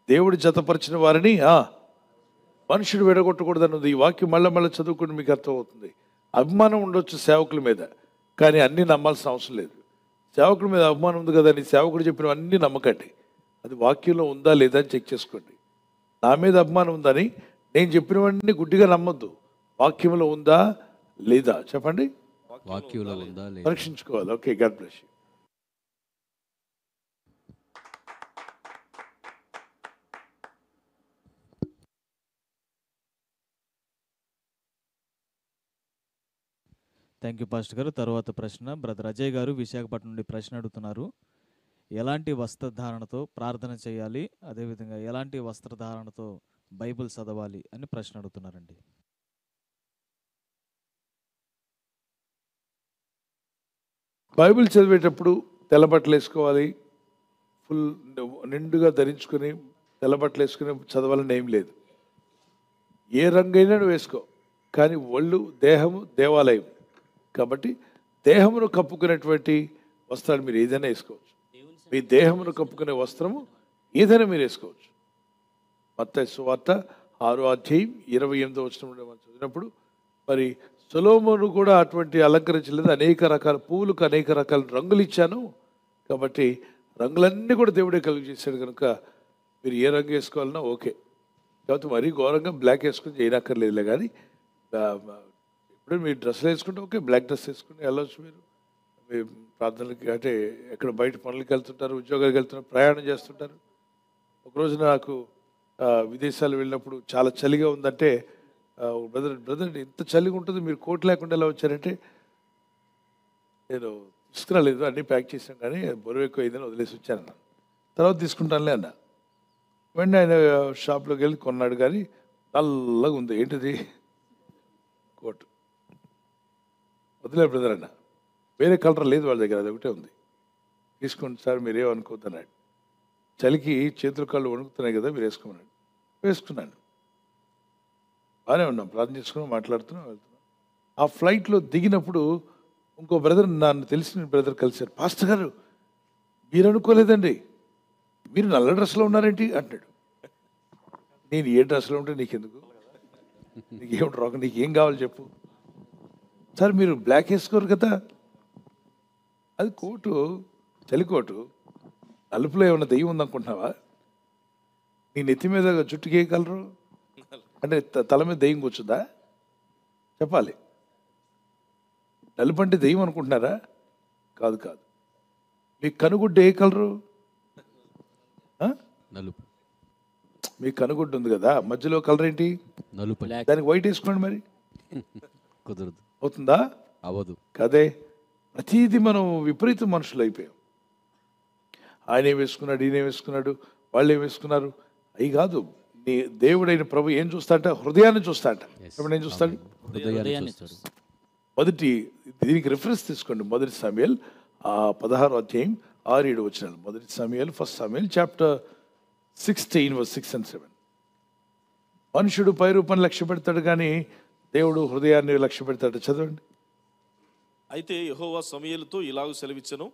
దేవుడు జతపరిచిన వారిని మనుషుడు విడగొట్టకూడదు అన్నది ఈ వాక్యం మళ్ళీ చదువుకుని మీకు అర్థమవుతుంది. అభిమానం ఉండొచ్చు సేవకుల మీద, కానీ అన్నీ నమ్మాల్సిన అవసరం లేదు. సేవకుల మీద అభిమానం ఉంది కదా అని సేవకుడు చెప్పిన అన్నీ నమ్మకండి. అది వాక్యంలో ఉందా లేదా అని చెక్ చేసుకోండి. నా మీద అభిమానం ఉందని నేను చెప్పినవన్నీ గుడ్డిగా నమ్మొద్దు. వాక్యంలో ఉందా లేదా చెప్పండి, వాక్యంలో ఉందా లేదా పరీక్షించుకోవాలి. Okay, God bless you. Thank you pastor గారు. తర్వాత ప్రశ్న బ్రదర్ అజయ్ గారు విశాఖపట్నం నుండి ప్రశ్న అడుగుతున్నారు. ఎలాంటి వస్త్రధారణతో ప్రార్థన చేయాలి, అదేవిధంగా ఎలాంటి వస్త్రధారణతో బైబిల్ చదవాలి అని ప్రశ్న అడుగుతున్నారండి. బైబిల్ చదివేటప్పుడు తెల్లబట్టలు వేసుకోవాలి. ఫుల్ నిండుగా ధరించుకొని తెల్లబట్టలు వేసుకుని చదవాలని ఏం లేదు. ఏ రంగైనా నువ్వు వేసుకో, కానీ ఒళ్ళు దేహము దేవాలయం కాబట్టి దేహమును కప్పుకునేటువంటి వస్త్రాలు మీరు ఏదైనా వేసుకోవచ్చు. మీ దేహమును కప్పుకునే వస్త్రము ఏదైనా మీరు వేసుకోవచ్చు. మత్తయి సువార్త 6వ అధ్యాయం 28వ వచనం మనం చదివినప్పుడు మరి సొలొమోను కూడా అటువంటి అలంకరించలేదు. అనేక రకాల పువ్వులకు అనేక రకాల రంగులు ఇచ్చాను కాబట్టి రంగులన్నీ కూడా దేవుడే కలుగు చేశాడు కనుక మీరు ఏ రంగు వేసుకోవాలన్నా ఓకే. కాబట్టి మరీ ఘోరంగా బ్లాక్ వేసుకుని చేయనక్కర్లేదులే. కానీ ఇప్పుడు మీరు డ్రెస్సులు వేసుకుంటే ఓకే, బ్లాక్ డ్రెస్ వేసుకుని వెళ్ళవచ్చు. మీరు ప్రార్థనలకి అంటే ఎక్కడ బయట పనులకి వెళ్తుంటారు, ఉద్యోగాలకు వెళ్తున్నారు, ప్రయాణం చేస్తుంటారు. ఒకరోజు నాకు విదేశాలు వెళ్ళినప్పుడు చాలా చలిగా ఉందంటే బ్రదర్ ఇంత చలిగా ఉంటుంది, మీరు కోట్ లేకుండా ఎలా వచ్చారంటే, నేను తీసుకురాలేదు, అన్నీ ప్యాక్ చేశాను కానీ బరువు ఎక్కువ అయిందని వదిలేసి వచ్చాను. తర్వాత తీసుకుంటానులే అన్న. వెంటనే ఆయన షాప్లోకి వెళ్ళి కొన్నాడు, కానీ నల్లగా ఉంది. ఏంటిది? కోట్. వదిలే బ్రదర్ అన్న, వేరే కలర్ లేదు వాళ్ళ దగ్గర, అది ఒకటే ఉంది, తీసుకోండి సార్, మీరేమనుకోద్దన్నాడు. చలికి చేతులు కాళ్ళు వణుకుతున్నాయి కదా, మీరు వేసుకోమన్నాడు. వేసుకున్నాను. బాగానే ఉన్నాం, ప్రార్థన చేసుకుని మాట్లాడుతున్నాం, వెళ్తున్నాం. ఆ ఫ్లైట్లో దిగినప్పుడు ఇంకో బ్రదర్, నన్ను తెలిసిన బ్రదర్ కలిశారు. పాస్టర్ గారు మీరు అనుకోలేదండి, మీరు నల్ల డ్రెస్లో ఉన్నారేంటి అంటాడు. నేను ఏ డ్రెస్లో ఉంటే నీకెందుకు, నీకేమిటి రోగం, నీకేం కావాలి చెప్పు. సార్ మీరు బ్లాక్ వేసుకోరు కదా, అది కోటు, చలికోటు, నలుపులో ఏమన్నా దెయ్యం ఉందనుకుంటున్నావా? నీ నెత్తి మీద జుట్టుకి ఏ కలరు అంటే తల మీద దెయ్యం కూర్చుందా చెప్పాలి. నలుపు అంటే దెయ్యం అనుకుంటున్నారా? కాదు కాదు. మీ కనుగుడ్డ ఏ కలరు? నలుపు. మీ కనుగుడ్డ ఉంది కదా, మధ్యలో కలర్ ఏంటి? నలుపు. దానికి వైట్ వేసుకోండి, మరి కుదరదు. అవుతుందా? అవ్వదు కదే. ప్రతిదీ మనం విపరీత మనుషులు అయిపోయాం. ఆయన ఏం వేసుకున్నాడు, ఈయన ఏం వేసుకున్నాడు, వాళ్ళు ఏం వేసుకున్నారు, అవి కాదు. నీ దేవుడైన ప్రభు ఏం చూస్తాట? హృదయాన్ని చూస్తాట. ఇప్పుడు ఏం చూస్తాడు? హృదయాన్ని చూస్తాడు. దీనికి రిఫరెన్స్ తీసుకోండి. 1 సమూయేలు 16వ అధ్యాయం 6-7 వచనాలు. 1 సమూయేలు, 1 సమూయేలు చాప్టర్ 16 verse 6 and 7. మనుషుడు పై రూపాన్ని లక్ష్య పెడతాడు కానీ దేవుడు హృదయాన్ని లక్ష్య పెడతాడు. చదవండి. అయితే యెహోవా సమూయేలుతో ఇలాగ సెలవిచ్చెను,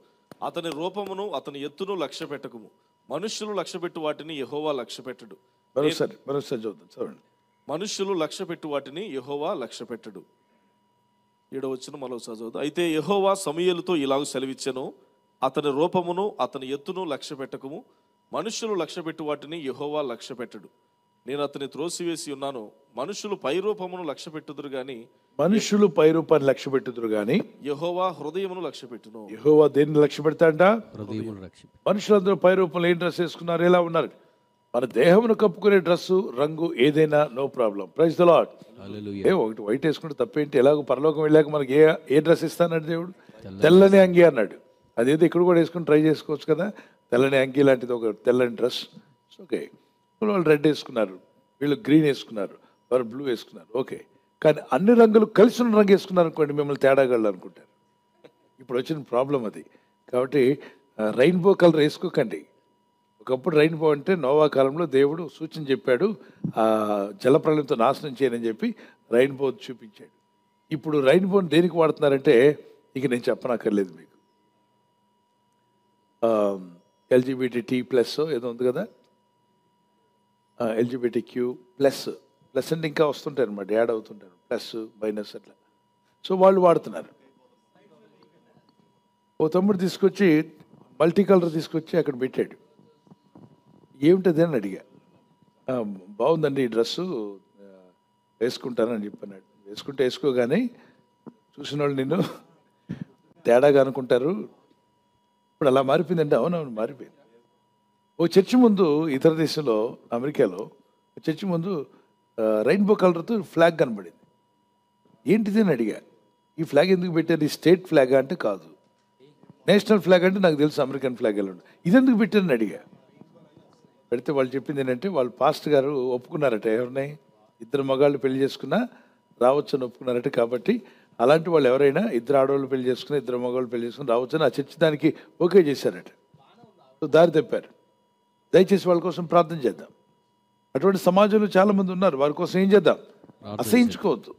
అతని రూపమును అతని ఎత్తును లక్ష్య పెట్టకుము. మనుష్యులు లక్ష్యపెట్టు వాటిని యెహోవా లక్ష్యపెట్టడు. మరోసారి చూద్దాం. చదవండి. మనుష్యులు లక్ష్యపెట్టు వాటిని యెహోవా లక్ష్యపెట్టడు. 7వ వచనం మరోసారి చదువుదాం. అయితే యెహోవా సమూయేలుతో ఇలాగ సెలవిచ్చెను, అతని రూపమును అతని ఎత్తును లక్ష్య పెట్టకుము. మనుష్యులు లక్ష్యపెట్టు వాటిని యెహోవా లక్ష్యపెట్టడు. నేను అతని త్రోసివేసి ఉన్నాను. మనుషులు పై రూపమును లక్ష్య పెట్టుదురు గాని మనుషులు పై రూపాన్ని లక్ష్య పెట్టుదురు కానీ యెహోవా హృదయమును లక్ష్య పెట్టును. యెహోవా దేన్ని లక్ష్య పెడతాడంట? హృదయమును రక్షి. మనుషులందరూ పై రూపంలో ఏం డ్రెస్ వేసుకున్నారు, ఎలా ఉన్నారు? మన దేహమును కప్పుకునే డ్రెస్సు రంగు ఏదైనా no problem. Praise the Lord. Hallelujah. ఒకటి వైట్ వేసుకుంటే తప్పేంటి? ఎలాగో పరలోకం వెళ్ళాక మనకి ఏ డ్రెస్ ఇస్తానన్నాడు దేవుడు? తెల్లని అంగి అన్నాడు. అదేదో ఇక్కడ కూడా వేసుకుని ట్రై చేసుకోవచ్చు కదా. తెల్లని అంగి లాంటిది ఒక తెల్లని డ్రెస్. ఓకే, వాళ్ళు రెడ్ వేసుకున్నారు, వీళ్ళు గ్రీన్ వేసుకున్నారు, వారు బ్లూ వేసుకున్నారు. ఓకే, కానీ అన్ని రంగులు కలిసి ఉన్న రంగు వేసుకున్నారు అనుకోండి, మిమ్మల్ని తేడాగాళ్ళు అనుకుంటారు. ఇప్పుడు వచ్చిన ప్రాబ్లం అది. కాబట్టి రెయిన్బో కలర్ వేసుకోకండి. ఒకప్పుడు రెయిన్బో అంటే నోవా కాలంలో దేవుడు సూచన చెప్పాడు, జలప్రళయంతో నాశనం చేయనని చెప్పి రెయిన్బో చూపించాడు. ఇప్పుడు రెయిన్బోని దేనికి వాడుతున్నారంటే ఇక నేను చెప్పనక్కర్లేదు మీకు. LGBT ప్లస్ ఏదో ఉంది కదా, LGBTQ ప్లస్ అంటే ఇంకా వస్తుంటారు అన్నమాట, యాడ్ అవుతుంటారు, ప్లస్ మైనస్ అట్లా. సో వాళ్ళు వాడుతున్నారు. ఓ తమ్ముడు తీసుకొచ్చి మల్టీ కలర్ తీసుకొచ్చి అక్కడ పెట్టాడు. ఏమిటది అని అడిగా. బాగుందండి ఈ డ్రెస్సు, వేసుకుంటానని చెప్పన్నాడు. వేసుకుంటే వేసుకోగానే చూసిన వాళ్ళు నిన్ను తేడాగా అనుకుంటారు. ఇప్పుడు అలా మారిపోయిందంటే అవునవును మారిపోయింది. ఓ చర్చి ముందు ఇతర దేశంలో, అమెరికాలో చర్చి ముందు రెయిన్బో కలర్తో ఫ్లాగ్ కనబడింది. ఏంటిది అని అడిగా. ఈ ఫ్లాగ్ ఎందుకు పెట్టారు? ఈ స్టేట్ ఫ్లాగ్ అంటే కాదు, నేషనల్ ఫ్లాగ్ అంటే నాకు తెలుసు, అమెరికన్ ఫ్లాగ్ ఎలా ఉంటుంది, ఇది ఎందుకు పెట్టారని అడిగా. పెడితే వాళ్ళు చెప్పింది ఏంటంటే వాళ్ళ పాస్టర్ గారు ఒప్పుకున్నారట, ఎవరిని, ఇద్దరు మగాళ్ళు పెళ్లి చేసుకున్నా రావచ్చని ఒప్పుకున్నారట. కాబట్టి అలాంటి వాళ్ళు ఎవరైనా ఇద్దరు ఆడవాళ్ళు పెళ్లి చేసుకుని ఇద్దరు మగవాళ్ళు పెళ్లి చేసుకుని రావచ్చని ఆ చర్చి దానికి ఓకే చేశారట. సో దారి తప్పారు. దయచేసి వాళ్ళ కోసం ప్రార్థన చేద్దాం. అటువంటి సమాజంలో చాలామంది ఉన్నారు, వారి కోసం ఏం చేద్దాం? అసహించుకోవద్దు.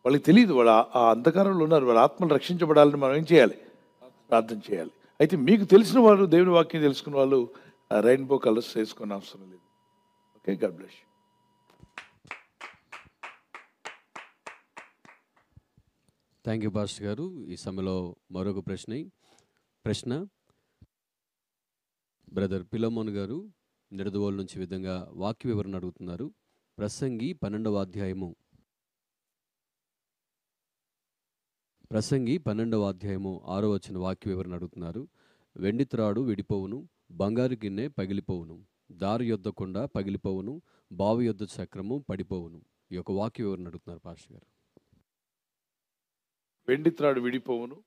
వాళ్ళకి తెలియదు, వాళ్ళు ఆ అంధకారంలో ఉన్నారు. వాళ్ళ ఆత్మలు రక్షించబడాలని మనం ఏం చేయాలి? ప్రార్థన చేయాలి. అయితే మీకు తెలిసిన వాళ్ళు, దేవుని వాక్యం తెలుసుకున్న వాళ్ళు రెయిన్బో కలర్స్ వేసుకునే అవసరం లేదు. Okay, God bless you. Thank you pastor గారు. ఈ సమయంలో మరొక ప్రశ్న బ్రదర్ పిలోమోన్ గారు నిడదవోలు నుంచి ఈ విధంగా వాక్య వివరణ అడుగుతున్నారు. ప్రసంగి 12వ అధ్యాయము 6వ వచన వాక్య వివరణ అడుగుతున్నారు. వెండి త్రాడు విడిపోవును, బంగారు గిన్నె పగిలిపోవును, దారి యొద్ద కొండ పగిలిపోవును, బావి యొద్ద చక్రము పడిపోవును. ఈ యొక్క వాక్య వివరణ అడుగుతున్నారు పాస్టర్ గారు. వెండి త్రాడు విడిపోవును,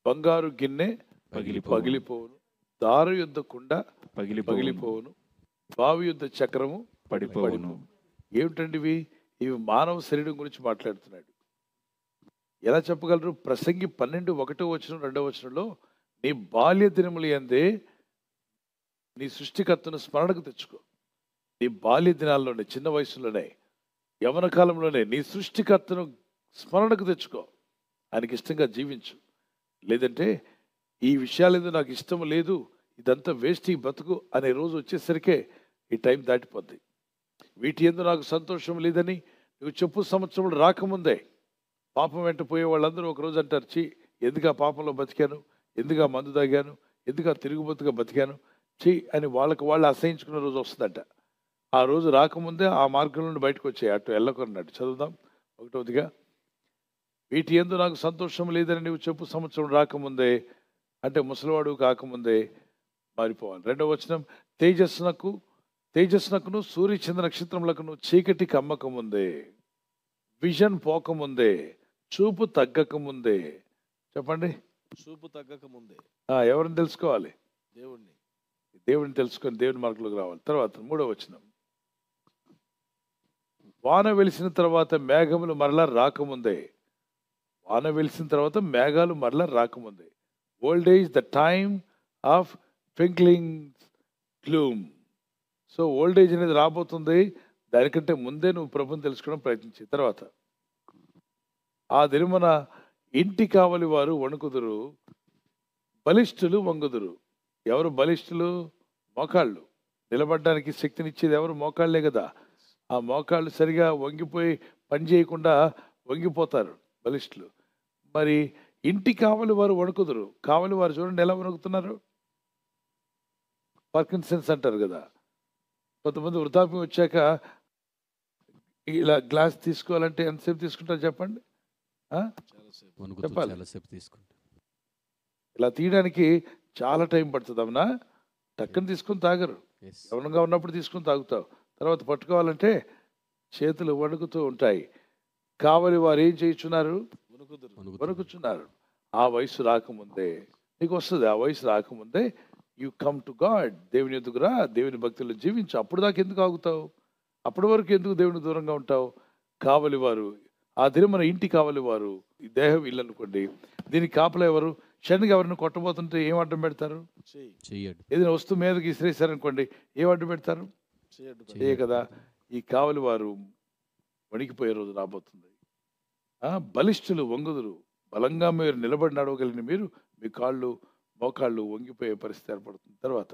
బంగారు గిన్నె పగిలిపోవును, దారు యుద్ధ కుండ పగిలిపోవును, బావి యుద్ధ చక్రము పడిపోవును. ఏమిటండి ఇవి? ఇవి మానవ శరీరం గురించి మాట్లాడుతున్నాడు. ఎలా చెప్పగలరు? ప్రసంగి 12:1-2 నీ బాల్య దినములు యందే నీ సృష్టికర్తను స్మరణకు తెచ్చుకో. నీ బాల్య దినాల్లోనే, చిన్న వయసులోనే, యవన కాలంలోనే నీ సృష్టికర్తను స్మరణకు తెచ్చుకో. ఆయనకి ఇష్టంగా జీవించు. లేదంటే ఈ విషయాలేదో నాకు ఇష్టం లేదు, ఇదంతా వేస్ట్, ఈ బతుకు అనే రోజు వచ్చేసరికే ఈ టైం దాటిపోద్ది. వీటి యందు నాకు సంతోషం లేదని నువ్వు చెప్పు సంవత్సరం రాకముందే పాపం వెంట పోయే వాళ్ళందరూ ఒకరోజు అంటారు, చీ ఎందుకు ఆ పాపంలో బతికాను, ఎందుకు ఆ మందు తాగాను, ఎందుకు ఆ తిరుగుబతుగా బతికాను, చీ అని వాళ్ళకు వాళ్ళు అసహించుకున్న రోజు వస్తుందట. ఆ రోజు రాకముందే ఆ మార్గం నుండి బయటకు వచ్చాయి, అటు వెళ్ళకున్నట్టు. చదువుదాం. 1వదిగా, వీటి యందు నాకు సంతోషం లేదని నువ్వు చెప్పు సంవత్సరం రాకముందే, అంటే ముసలివాడు కాకముందే మారిపోవాలి. 2వ వచనం, తేజస్సునకును సూర్యచంద్ర నక్షత్రములకును చీకటి కమ్మకముందే, విజన్ పోకముందే, చూపు తగ్గకముందే. చెప్పండి. చూపు తగ్గక ముందే ఎవరిని తెలుసుకోవాలి? దేవుడిని తెలుసుకొని దేవుని మార్గంలోకి రావాలి. తర్వాత 3వ వచనం, వాన వెలిసిన తర్వాత మేఘములు మరలా రాకముందే. వాన వెలిసిన తర్వాత మేఘాలు మరలా రాకముందే. Old age the time of twinkling gloom. So old age అనేది రాబోతుంది. దానికంటే ముందే నువ్వు ప్రభుని తెలుసుకోవడం ప్రయత్నించే తర్వాత ఆ దినమున ఇంటి కావలి వారు వణుకుదురు, బలిష్ఠులు వంగుదురు. ఎవరు బలిష్ఠులు? మోకాళ్ళు. నిలబడడానికి శక్తినిచ్చేది ఎవరు? మోకాళ్ళే కదా. ఆ మోకాళ్ళు సరిగా వంగిపోయి పని చేయకుండా వంగిపోతారు బలిష్ఠులు. మరి ఇంటి కావలి వారు వణుకుదురు. కావలి వారు చూడండి ఎలా వణుకుతున్నారు. పార్కిన్సన్స్ అంటారు కదా. కొంతమంది వృద్ధాప్యం వచ్చాక ఇలా గ్లాస్ తీసుకోవాలంటే ఎంతసేపు తీసుకుంటారు చెప్పండి? వణుకుతూ చెప్పాలి. చాలాసేపు తీసుకుంటాం. ఇలా తీయడానికి చాలా టైం పడుతుంది. అవునా? టక్కన తీసుకొని తాగరు. Yes. యవనంగా ఉన్నప్పుడు తీసుకొని తాగుతావు. తర్వాత పట్టుకోవాలంటే చేతులు వణుకుతూ ఉంటాయి. కావలి వారు ఏం చేయుచున్నారు? వణుకుతూ. వణుకుచున్నారు. ఆ వయసు రాకముందే నీకు వస్తుంది. ఆ వయసు రాకముందే యు కమ్ టు గాడ్. దేవుని ఎదుగు రా, దేవుని భక్తులు జీవించు. అప్పుడు దాకా ఎందుకు ఆగుతావు? అప్పటి వరకు ఎందుకు దేవుని దూరంగా ఉంటావు? కావలి వారు ఆ దినమున ఇంటి కావలి వారు. ఈ దేహం ఇల్లు అనుకోండి. దీనికి కాపలా ఎవరు? శనిగా ఎవరిని కొట్టబోతుంటే ఏం అడ్డం పెడతారు? చెయ్యడు. ఏదైనా వస్తువు మీదకి ఇసిరేసారనుకోండి, ఏం అడ్డు పెడతారు? చెయ్యే కదా. ఈ కావలి వారు వణికిపోయే రోజు రాబోతుంది. బలిష్ఠులు వంగుదురు. బలంగా మీరు నిలబడి నడవగలిగిన మీరు, మీ కాళ్ళు మోకాళ్ళు వంగిపోయే పరిస్థితి ఏర్పడుతుంది. తర్వాత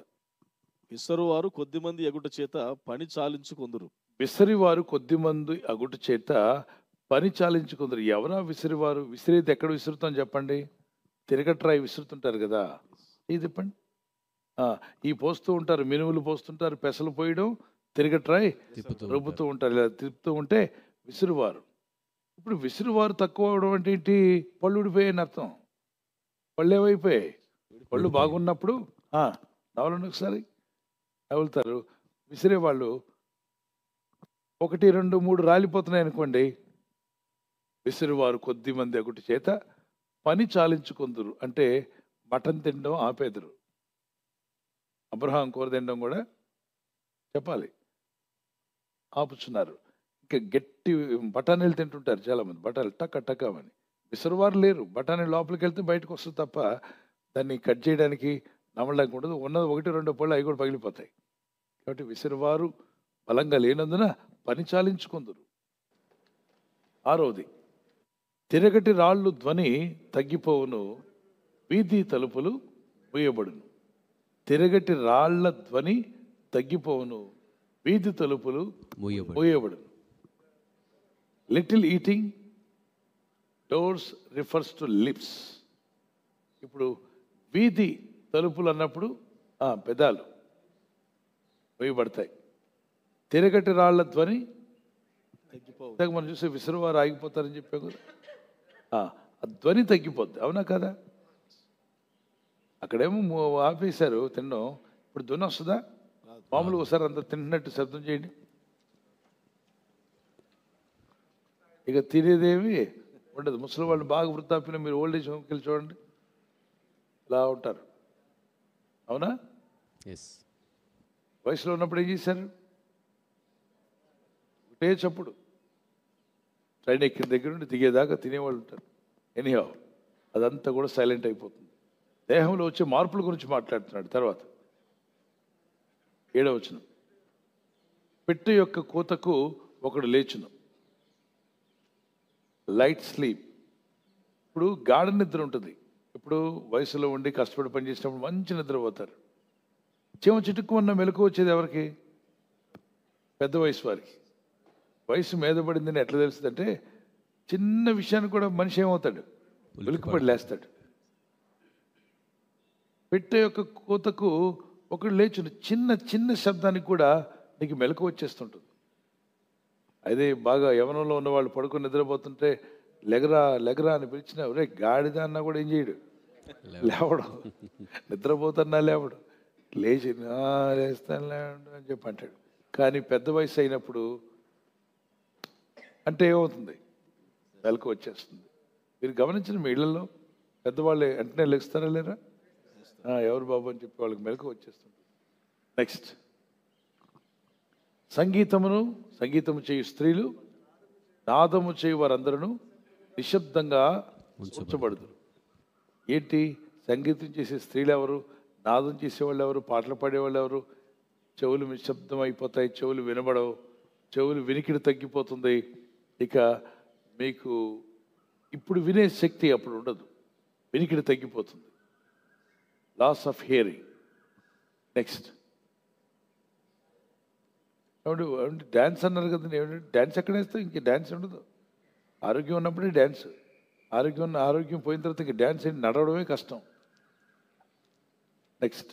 విసరువారు కొద్దిమంది ఎగుట చేత పని చాలించుకొందురు. విసిరివారు కొద్దిమంది అగుట చేత పని చాలించుకుందరు. ఎవరా విసిరివారు? విసిరేది ఎక్కడ విసురుతాం చెప్పండి? తిరగట్రాయి విసురుతుంటారు కదా. ఇది చెప్పండి. ఈ పోస్తూ ఉంటారు, మినుములు పోస్తుంటారు, పెసలు పోయడం, తిరగట్రాయి తిప్పుతూ రుబ్బుతూ ఉంటారు. ఇలా తిప్పుతూ ఉంటే విసురువారు. ఇప్పుడు విసురువారు తక్కువ అవడం అంటే ఏంటి? పళ్ళు ఊడిపోయాయని అర్థం. పళ్ళు ఏమైపోయాయి? పళ్ళు బాగున్నప్పుడు నవలండి ఒకసారి నవ్వులుతారు. విసిరే వాళ్ళు 1, 2, 3 రాలిపోతున్నాయి అనుకోండి. విసిరివారు కొద్ది మంది ఒకటి చేత పని చాలించుకుందరు. అంటే మటన్ తినడం ఆపేదరు. అబ్రహాం కూర తినడం కూడా చెప్పాలి ఆపుచున్నారు. ఇంకా గట్టి బఠానీలు తింటుంటారు చాలామంది. బఠానీలు టక్కమని. విసిరివారు లేరు. బఠానీ లోపలికి వెళ్తే బయటకు వస్తుంది తప్ప దాన్ని కట్ చేయడానికి నమ్మడానికి ఉండదు. ఉన్నది 1, 2 పళ్ళు అవి కూడా పగిలిపోతాయి. కాబట్టి విసిరివారు బలంగా లేనందున పని చాలించుకుందరు. 6వది, తిరగటి రాళ్ళు ధ్వని తగ్గిపోవును, వీధి తలుపులు మూయబడును. తిరగటి రాళ్ల ధ్వని తగ్గిపోవును, వీధి తలుపులు మూయబడును. Little eating doors refers to lips. ఇప్పుడు వీధి తలుపులు అన్నప్పుడు పెదాలు మూయబడతాయి. తిరగటి రాళ్ల ధ్వని తగ్గిపోవు. మనం చూసే విసురువారు ఆగిపోతారని చెప్పాం కదా. ఆ ధ్వని తగ్గిపోద్ది. అవునా కదా? అక్కడేమో ఆపేశారు తినడం. ఇప్పుడు ధ్వని వస్తుందా? మామూలుగా ఒకసారి అంత తింటున్నట్టు శబ్దం చేయండి. ఇక తినేదేమి ఉండదు. ముసలి వాళ్ళు బాగా వృద్ధాప్యం, మీరు ఓల్డ్ ఏజ్ హోమ్కి వెళ్ళి చూడండి, ఇలా ఉంటారు. అవునా? వయసులో ఉన్నప్పుడు ఏం చేశారు? ఒకటే చప్పుడు. ట్రైన్ ఎక్కిన దగ్గర నుండి దిగేదాకా తినేవాళ్ళు ఉంటారు. ఎనీహౌ అదంతా కూడా సైలెంట్ అయిపోతుంది. దేహంలో వచ్చే మార్పుల గురించి మాట్లాడుతున్నాడు. తర్వాత 7వ వచనం, పెట్టె యొక్క కూతకు ఒకడు లేచును, లైట్ స్లీప్. ఇప్పుడు గాఢ నిద్ర ఉంటుంది. ఇప్పుడు వయసులో ఉండి కష్టపడి పనిచేసినప్పుడు మంచి నిద్రపోతారు. చీమ చిటుక్కుమన్న మెలకు వచ్చేది ఎవరికి? పెద్ద వయసు వారికి. వయసు మీద పడిందని ఎట్లా తెలుస్తుందంటే, చిన్న విషయానికి కూడా మనిషి ఏమవుతాడు? వెలుకుపడి లేస్తాడు. పెట్టె యొక్క కూతకు ఒకడు లేచును. చిన్న చిన్న శబ్దానికి కూడా నీకు మెలకు వచ్చేస్తుంటుంది. అదే బాగా యవనంలో ఉన్నవాళ్ళు పడుకొని నిద్రపోతుంటే లెగరా అని పిలిచిన రే గాడిద అన్నా కూడా ఏం చేయడు, లేవడం. నిద్రపోతున్నా లేవడు. లేచి లేస్తాను లేవడు అని చెప్పి అంటాడు. కానీ పెద్ద వయసు అయినప్పుడు అంటే ఏమవుతుంది? మెలకు వచ్చేస్తుంది. మీరు గమనించిన మీ ఇళ్లలో పెద్దవాళ్ళు వెంటనే లెగుస్తారా లేరా? ఎవరు బాబు అని చెప్పి వాళ్ళకి మెలకు వచ్చేస్తుంది. నెక్స్ట్, సంగీతము చేయు స్త్రీలు, నాదము చేయు వారందరూ నిశ్శబ్దంగా ఉంచబడదురు. ఏంటి? సంగీతం చేసే స్త్రీలు ఎవరు? నాదం చేసేవాళ్ళు ఎవరు? పాటలు పాడేవాళ్ళు ఎవరు? చెవులు నిశ్శబ్దం అయిపోతాయి, చెవులు వినబడవు, చెవులు వినికిడి తగ్గిపోతుంది. ఇక మీకు ఇప్పుడు వినే శక్తి అప్పుడు ఉండదు, వినికిడి తగ్గిపోతుంది, లాస్ ఆఫ్ హియరింగ్. నెక్స్ట్ ఏమంటే డ్యాన్స్ అన్నారు కదండి, ఏమంటే డ్యాన్స్ ఎక్కడ వేస్తావు? ఇంక డ్యాన్స్ ఉండదు. ఆరోగ్యం ఉన్నప్పుడే డ్యాన్స్, ఆరోగ్యం పోయిన తర్వాత ఇంక డ్యాన్స్ ఏంటి? నడవడమే కష్టం. నెక్స్ట్,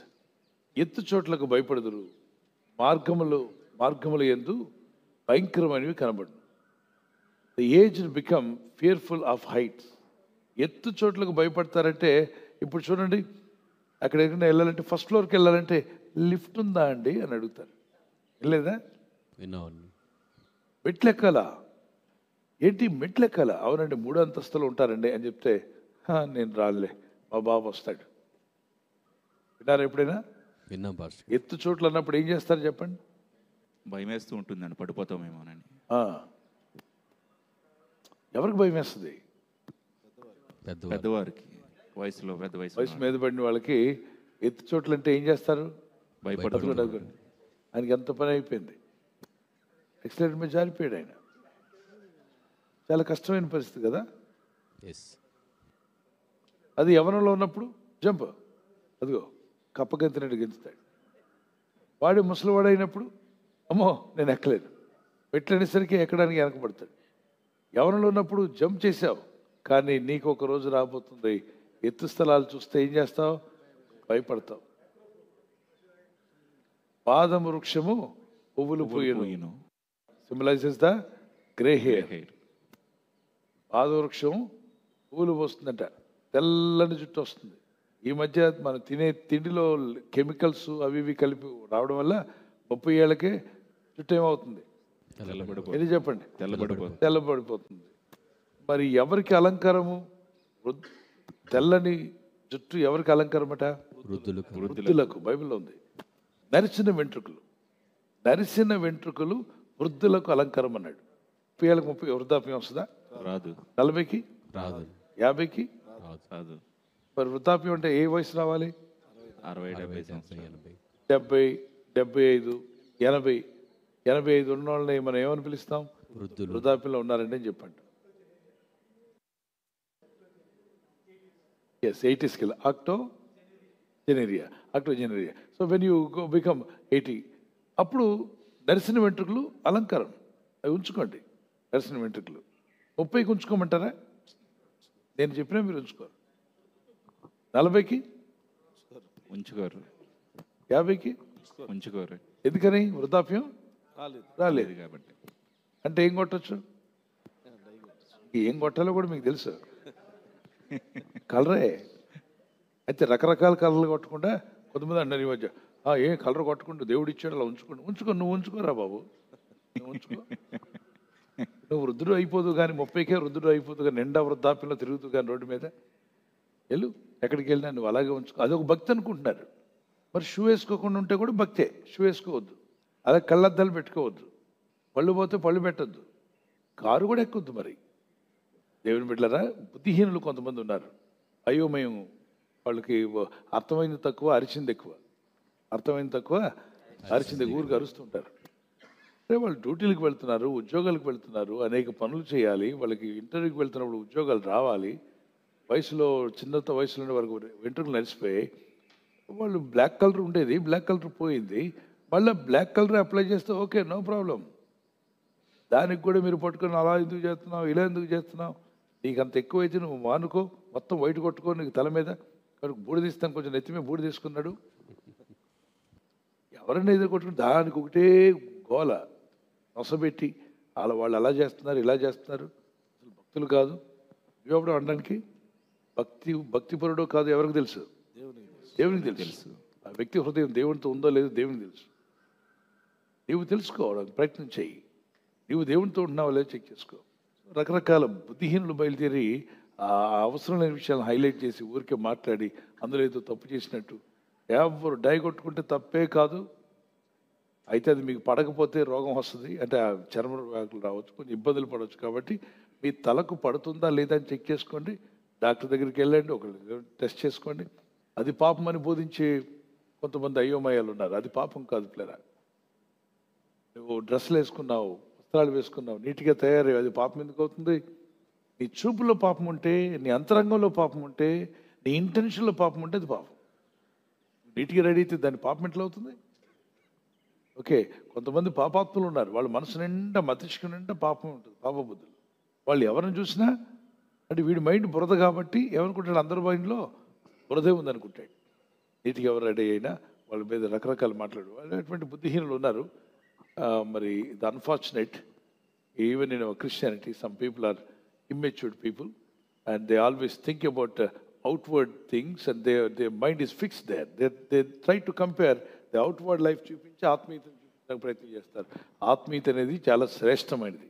ఎత్తు చోట్లకు భయపడదురు, మార్గములు యందు భయంకరమైనవి కనబడును. The aged become fearful of heights. ఎత్తు చోట్లకు భయపడతారంటే, ఇప్పుడు చూడండి, అక్కడ ఎక్కడైనా వెళ్ళాలంటే, ఫస్ట్ ఫ్లోర్కి వెళ్ళాలంటే లిఫ్ట్ ఉందా అండి అని అడుగుతారు. వెళ్ళలేదా? విన్నాను. మెట్లు ఎక్కాలా? ఏంటి మెట్లు ఎక్కాలా? అవునండి, 3 అంతస్తులు ఉంటారండి అని చెప్తే, నేను రానులే, మా బాబు వస్తాడు. విన్నారా ఎప్పుడైనా? విన్నాం పాస్టర్. ఎత్తు చోట్లు అన్నప్పుడు ఏం చేస్తారు చెప్పండి? భయం వేస్తూ ఉంటుందండి, పడిపోతామేమోనని. ఎవరికి భయం వేస్తుంది? పెద్దవారికి, పెద్ద వయసు మీద పడిన వాళ్ళకి ఎత్తు చోట్లు అంటే ఏం చేస్తారు? భయపడుతుంది. ఆయనకి ఎంత పని అయిపోయింది, ఎక్సలెంట్ మీద జారిపోయాడు ఆయన. చాలా కష్టమైన పరిస్థితి కదా ఎస్. అది యవ్వనంలో ఉన్నప్పుడు జంప్, అదిగో కప్పగెంతినట్టు గెంతుతాడు. వాడు ముసలివాడు అయినప్పుడు, అమ్మో నేను ఎక్కలేను, మెట్లు అనేసరికి ఎక్కడానికి వెనకబడతాడు. యవ్వనంలో ఉన్నప్పుడు జంప్ చేసావు, కానీ నీకు ఒక రోజు రాబోతుంది, ఎత్తు స్థలాలు చూస్తే ఏం చేస్తావు? భయపడతావు. పాదము వృక్షము పువ్వులు పూయను, సింబలైజెస్ ద గ్రే హెయిర్. పాదవృక్షం పువ్వులు పోస్తుందంట, తెల్లని జుట్టు వస్తుంది. ఈ మధ్య మనం తినే తిండిలో కెమికల్స్ అవి ఇవి కలిపి రావడం వల్ల 30 ఏళ్ళకే జుట్టు ఏమవుతుంది? ఇది చెప్పండి, తెల్లబడిపోతుంది. మరి ఎవరికి అలంకారము? తెల్లని జుట్టు ఎవరికి అలంకారమట? వృద్ధులకు. బైబిల్లో ఉంది. నరిసిన వెంట్రుకలు వృద్ధులకు అలంకారం అన్నాడు. 30 ఏళ్ళకి 30 వృద్ధాప్యం వస్తుందా? రాదు. 40కి రాదు, 50కి రాదు. మరి వృద్ధాప్యం అంటే ఏ వయసు రావాలి? 60, 70, 75, 80. 85 ఉన్న వాళ్ళని మనం ఏమని పిలుస్తాం? వృద్ధాప్యంలో ఉన్నారండి అని చెప్పండి. ఎస్, 80s కి అక్టోజెనేరియా. సో వెన్ యూ బికమ్ 80, అప్పుడు నరిసిన వెంట్రుకలు అలంకారం, అవి ఉంచుకోండి. నరిసిన వెంట్రుకలు 30కి ఉంచుకోమంటారా? నేను చెప్పినా మీరు ఉంచుకోరు. 40కి ఉంచుకోరు, 50కి ఉంచుకోరు. ఎందుకని? వృద్ధాప్యం రాలేదు కాబట్టి. అంటే ఏం కొట్టచ్చు? ఏం కొట్టాలో కూడా మీకు తెలుసు, కలరే. అయితే రకరకాల కలర్లు కొట్టకుండా, కొంతమంది అన్నారు ఈ మధ్య, ఏం కలర్ కొట్టకుండా దేవుడు ఇచ్చాడు అలా ఉంచుకో. నువ్వు ఉంచుకోరా బాబు, నువ్వు ఉంచుకో. నువ్వు వృద్ధుడు అయిపోదు కానీ, 30కే వృద్ధుడు అయిపోదు కానీ, నిండా వృద్ధాప్యంలో తిరుగుతూ కానీ రోడ్డు మీద వెళ్ళు, ఎక్కడికి వెళ్ళినా నువ్వు అలాగే ఉంచుకో. అదొక భక్తి అనుకుంటున్నారు. మరి షూ వేసుకోకుండా ఉంటే కూడా భక్తే. షూ వేసుకోవద్దు, అలా కళ్ళద్దాలు పెట్టుకోవద్దు, పళ్ళు పోతే పళ్ళు పెట్టద్దు, కారు కూడా ఎక్కొద్దు. మరి దేవుని బిడ్డలారా, బుద్ధిహీనులు కొంతమంది ఉన్నారు. అయోమయం, వాళ్ళకి అర్థమైంది తక్కువ, అరిచింది ఎక్కువ. ఊరికి అరుస్తుంటారు. అంటే వాళ్ళు డ్యూటీలకు వెళ్తున్నారు, ఉద్యోగాలకు వెళ్తున్నారు, అనేక పనులు చేయాలి. వాళ్ళకి ఇంటర్వ్యూకి వెళ్తున్నప్పుడు ఉద్యోగాలు రావాలి. వయసులో వయసులో వరకు వెంట్రుకలు నడిచిపోయి, వాళ్ళు బ్లాక్ కలర్ ఉండేది, బ్లాక్ కలర్ పోయింది, మళ్ళీ బ్లాక్ కలర్ అప్లై చేస్తే ఓకే, నో ప్రాబ్లం. దానికి కూడా మీరు పట్టుకొని అలా ఎందుకు చేస్తున్నావు, ఇలా ఎందుకు చేస్తున్నావు? నీకు అంత ఎక్కువైతే నువ్వు మానుకో, మొత్తం వైట్ కొట్టుకో నీకు తల మీద. బూడి తీస్తాను, కొంచెం నెత్తి మీద బూడి తీసుకున్నాడు. ఎవరైనా ఎదురు కొట్టుకుని దానికి ఒకటే గోల నొసబెట్టి, వాళ్ళు అలా చేస్తున్నారు, ఇలా చేస్తున్నారు. అసలు భక్తులు కాదు. ఇవ్వడం అనడానికి భక్తిపరుడో కాదు ఎవరికి తెలుసు? దేవునికి తెలుసు. ఆ వ్యక్తి హృదయం దేవునితో ఉందో లేదో దేవునికి తెలుసు. నీవు తెలుసుకోవడానికి ప్రయత్నం చేయి. నీవు దేవునితో ఉంటున్నావో లేదో చెక్ చేసుకో. రకరకాల బుద్ధిహీనులు బయలుదేరి ఆ అవసరం లేని విషయాలను హైలైట్ చేసి ఊరికే మాట్లాడి అందులో ఏదో తప్పు చేసినట్టు. ఎవరు డై కొట్టుకుంటే తప్పే కాదు, అయితే అది మీకు పడకపోతే రోగం వస్తుంది, అంటే ఆ చర్మ వ్యాధులు రావచ్చు, కొంచెం ఇబ్బందులు పడవచ్చు. కాబట్టి మీ తలకు పడుతుందా లేదా అని చెక్ చేసుకోండి. డాక్టర్ దగ్గరికి వెళ్ళండి, ఒకళ్ళు టెస్ట్ చేసుకోండి. అది పాపం అని బోధించే కొంతమంది అయోమయాలు ఉన్నారు. అది పాపం కాదు పిల్లరా. నువ్వు డ్రెస్సులు వేసుకున్నావు, వస్త్రాలు వేసుకున్నావు, నీట్గా తయారయ్యావు, అది పాపం ఎందుకు అవుతుంది? నీ చూపులో పాపం ఉంటే, నీ అంతరంగంలో పాపం ఉంటే, నీ ఇంటెన్షన్లో పాపం ఉంటే అది పాపం. నీట్గా రెడీ అయితే దాని పాపం ఎట్లా అవుతుంది? ఓకే, కొంతమంది పాపాత్ములు ఉన్నారు. వాళ్ళ మనసు నిండా మతిష్కు నిండా పాపం ఉంటుంది, పాప బుద్ధులు. వాళ్ళు ఎవరిని చూసినా అంటే వీడి మైండ్ బురద కాబట్టి ఏమనుకుంటాడు, అందరి మైండ్లో బురదే ఉందనుకుంటాడు. నీట్గా ఎవరు రెడీ అయినా వాళ్ళ మీద రకరకాలు మాట్లాడు. వాళ్ళు అటువంటి బుద్ధిహీనులు ఉన్నారు. మరి the unfortunate even in Christianity some people are immature people and they always think about outward things and their mind is fixed there. They try to compare the outward life చూపించి ఆత్మీయతను చూపించడానికి ప్రయత్నం చేస్తారు. ఆత్మీయత అనేది చాలా శ్రేష్టమైనది.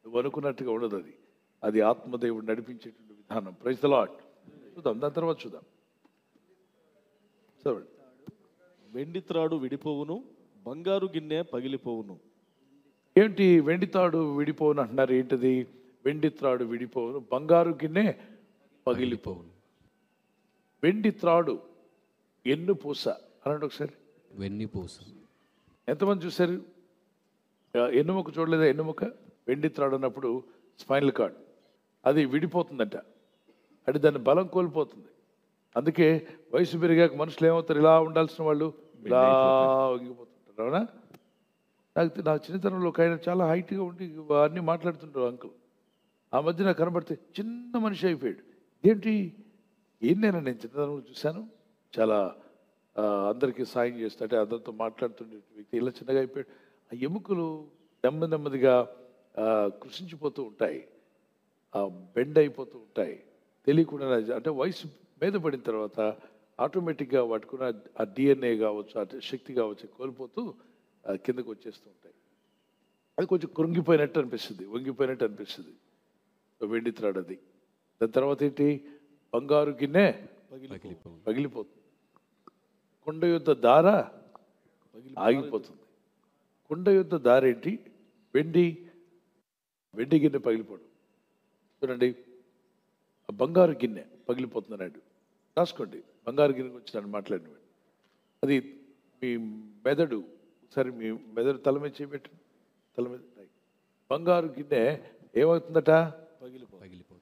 నువ్వు అనుకున్నట్టుగా ఉండదు అది. అది ఆత్మదేవుడు నడిపించేటువంటి విధానం. Praise the lord. చూద్దాం, దాని తర్వాత చూద్దాం. చదవండి. వెండి త్రాడు విడిపోవును, బంగారు గిన్నె పగిలిపోవును. ఏంటి వెండి తాడు విడిపోవును అంటున్నారు? ఏంటిది? వెండి త్రాడు విడిపోవును, బంగారు గిన్నె పగిలిపోవును. వెండి త్రాడు ఎన్ను పూస అనండి ఒకసారి. వెన్నుపూస. ఎంతమంది చూశారు? ఎన్నుముక చూడలేదా? ఎన్నుముక వెండి త్రాడు అన్నప్పుడు స్పైనల్ కార్డ్ అది విడిపోతుందంట. అంటే దాని బలం కోల్పోతుంది. అందుకే వయసు పెరిగాక మనుషులు ఏమవుతారు? ఇలా ఉండాల్సిన వాళ్ళు ఇలా వంగిపోతుంటారు. అవునా? నా చిన్నతనంలో ఒక ఆయన చాలా హైట్గా ఉండి అన్నీ మాట్లాడుతుంటారు అంకుల్. ఆ మధ్య నాకు కనబడితే చిన్న మనిషి అయిపోయాడు. ఏంటి నేను చిన్నతనంలో చూశాను. చాలా అందరికీ సాయం చేస్తా అంటే అందరితో మాట్లాడుతుండే వ్యక్తి ఇలా చిన్నగా అయిపోయాడు. ఆ ఎముకలు నెమ్మదిగా కృషించిపోతూ ఉంటాయి, బెండ్ అయిపోతూ ఉంటాయి. తెలియకుండా అంటే వయసు మీద పడిన తర్వాత ఆటోమేటిక్గా వాటికున్న ఆ డిఎన్ఏ కావచ్చు, ఆ శక్తి కావచ్చు కోల్పోతూ కిందకు వచ్చేస్తూ ఉంటాయి. అది కొంచెం కృంగిపోయినట్టు అనిపిస్తుంది, వంగిపోయినట్టు అనిపిస్తుంది. వెండి త్రాడు అది. దాని తర్వాత ఏంటి? బంగారు గిన్నె పగిలిపోతుంది. కుండ యొద్ద దార ఆగిపోతుంది. కుండ యొద్ద దార ఏంటి? వెండి గిన్నె పగిలిపోవడం. చూడండి, బంగారు గిన్నె పగిలిపోతుంది అన్నాడు. రాసుకోండి, బంగారు గిన్నె గురించి నన్ను మాట్లాడిన అది మీ మెదడు. ఒకసారి మీ మెదడు తల మీద చేయబెట్టండి. తల మీద బంగారు గిన్నె ఏమవుతుందట? పగిలిపోతుంది.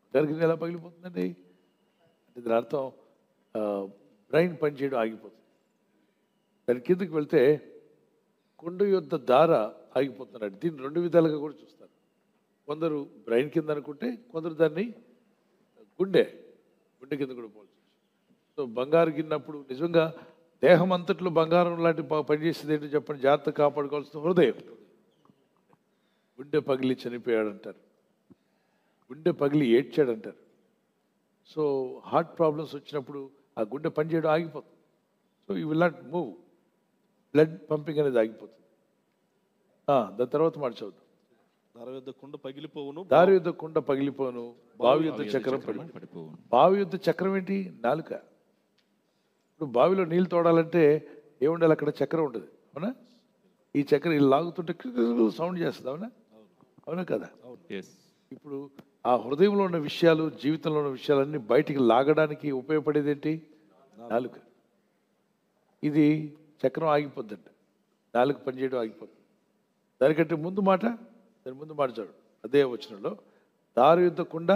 బంగారు గిన్నె ఎలా పగిలిపోతుందండి? అంటే దాని అర్థం బ్రెయిన్ పనిచేయడం ఆగిపోతుంది. దాని కిందకి వెళ్తే కుండ యొద్ద దార ఆగిపోతున్నాడు. దీన్ని రెండు విధాలుగా కూడా చూస్తారు. కొందరు బ్రెయిన్ కింద అనుకుంటే, కొందరు దాన్ని గుండె కింద కూడా పోల్చు. సో బంగారు గిన్నప్పుడు నిజంగా దేహం అంతట్లో బంగారం లాంటి పనిచేసేది ఏంటో చెప్పండి. జాగ్రత్త కాపాడుకోవాల్సిన హృదయం. గుండె పగిలి చనిపోయాడంటారు, గుండె పగిలి ఏడ్చాడంటారు. సో హార్ట్ ప్రాబ్లమ్స్ వచ్చినప్పుడు ఆ గుండె పనిచేయడం ఆగిపోతుంది. So you will not move, blood pumping అనేది ఆగిపోతుంది. దాని తర్వాత మాట చదువుతాం. దారి యొద్ద కుండ పగిలిపోవును, దారి యొద్ద కుండ పగిలిపోను, బావి యొద్ద చక్రం పడిపోను. బావి యొద్ద చక్రం ఏంటి? నాలుక. ఇప్పుడు బావిలో నీళ్ళు తోడాలంటే ఏముండాలి? అక్కడ చక్రం ఉంటుంది, అవునా? ఈ చక్రం ఇలా లాగుతుంటే సౌండ్ చేస్తుంది, అవునా? అవునా కదా? ఇప్పుడు ఆ హృదయంలో ఉన్న విషయాలు, జీవితంలో ఉన్న విషయాలన్నీ బయటికి లాగడానికి ఉపయోగపడేది ఏంటి? నాలుక. ఇది చక్రం ఆగిపోద్దంట, నాలుక పనిచేయడం ఆగిపోతుంది. దానికంటే ముందు మాట, దాని ముందు మాట చూడు, అదే వచనంలో దారి యొద్ద కుండ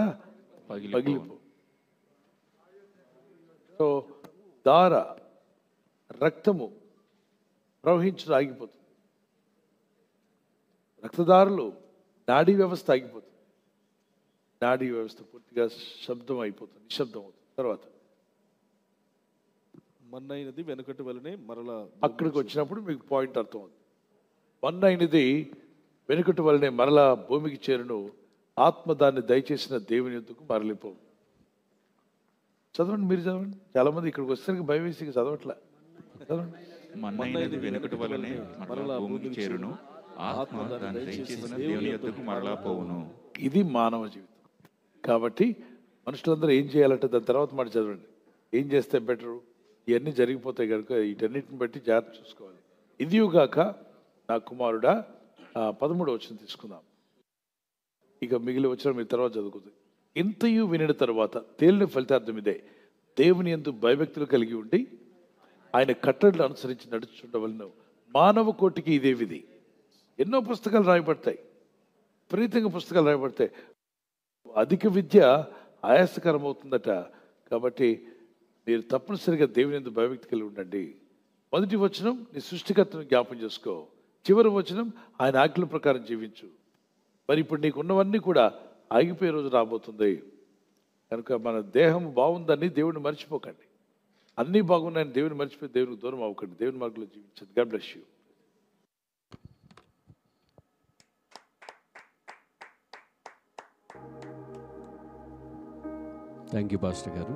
పగిలిపో. సో దార, రక్తము ప్రవహించడం ఆగిపోతుంది. రక్తదారులు నాడీ వ్యవస్థ ఆగిపోతుంది. నాడీ వ్యవస్థ పూర్తిగా శబ్దం అయిపోతుంది, నిశ్శబ్దం అవుతుంది. తర్వాత మన్నైనది వెనుకటి వలనే మరలా. అక్కడికి వచ్చినప్పుడు మీకు పాయింట్ అర్థం అవుతుంది. మన్నైనది వెనుకటి వలనే మరలా భూమికి చేరును, ఆత్మ దాన్ని దయచేసిన దేవుని యొద్దకు మరలిపోవు. చదవండి, మీరు చదవండి. చాలా మంది ఇక్కడికి వచ్చేసరికి భయం వేసి చదవట్లా. చదవండి. మన్నైనది వెనుకటి వలనే మరలా భూమికి చేరును, ఆత్మ దాన్ని దయచేసిన దేవుని యొద్దకు మరలా పోవును. ఇది మానవ జీవితం. కాబట్టి మనుషులందరూ ఏం చేయాలంటే దాని తర్వాత మాట చదవండి. ఏం చేస్తే బెటరు? ఇవన్నీ జరిగిపోతాయి కనుక వీటన్నిటిని బట్టి జాగ్రత్త చూసుకోవాలి. ఇదియుగాక నా కుమారుడా, 13వ వచనం తీసుకుందాం. ఇక మిగిలి వచ్చిన మీరు తర్వాత చదువుకుంది. ఇంతయు వినిన తర్వాత తేలిన ఫలితార్థం ఇదే, దేవుని యందు భయభక్తులు కలిగి ఉండి ఆయన కట్టడలు అనుసరించి నడుచుండవలను మానవ కోటికి ఇదే విధి. ఎన్నో పుస్తకాలు రాయబడతాయి, విపరీతంగా పుస్తకాలు రాయబడతాయి. అధిక విద్య ఆయాసకరం అవుతుందట. కాబట్టి మీరు తప్పనిసరిగా దేవుని యందు భయభక్తి కలిగి ఉండండి. మొదటి వచనం నీ సృష్టికర్తను జ్ఞాపం చేసుకో, చివరి వచనం ఆయన ఆజ్ఞల ప్రకారం జీవించు. మరి ఇప్పుడు నీకు ఉన్నవన్నీ కూడా ఆగిపోయే రోజు రాబోతుంది కనుక మన దేహం బాగుందని దేవుడిని మర్చిపోకండి. అన్నీ బాగున్నాయని దేవుని మర్చిపోయి దేవునికి దూరం అవ్వకండి. దేవుని మార్గంలో జీవించండి. God bless you. Thank you pastor గారు.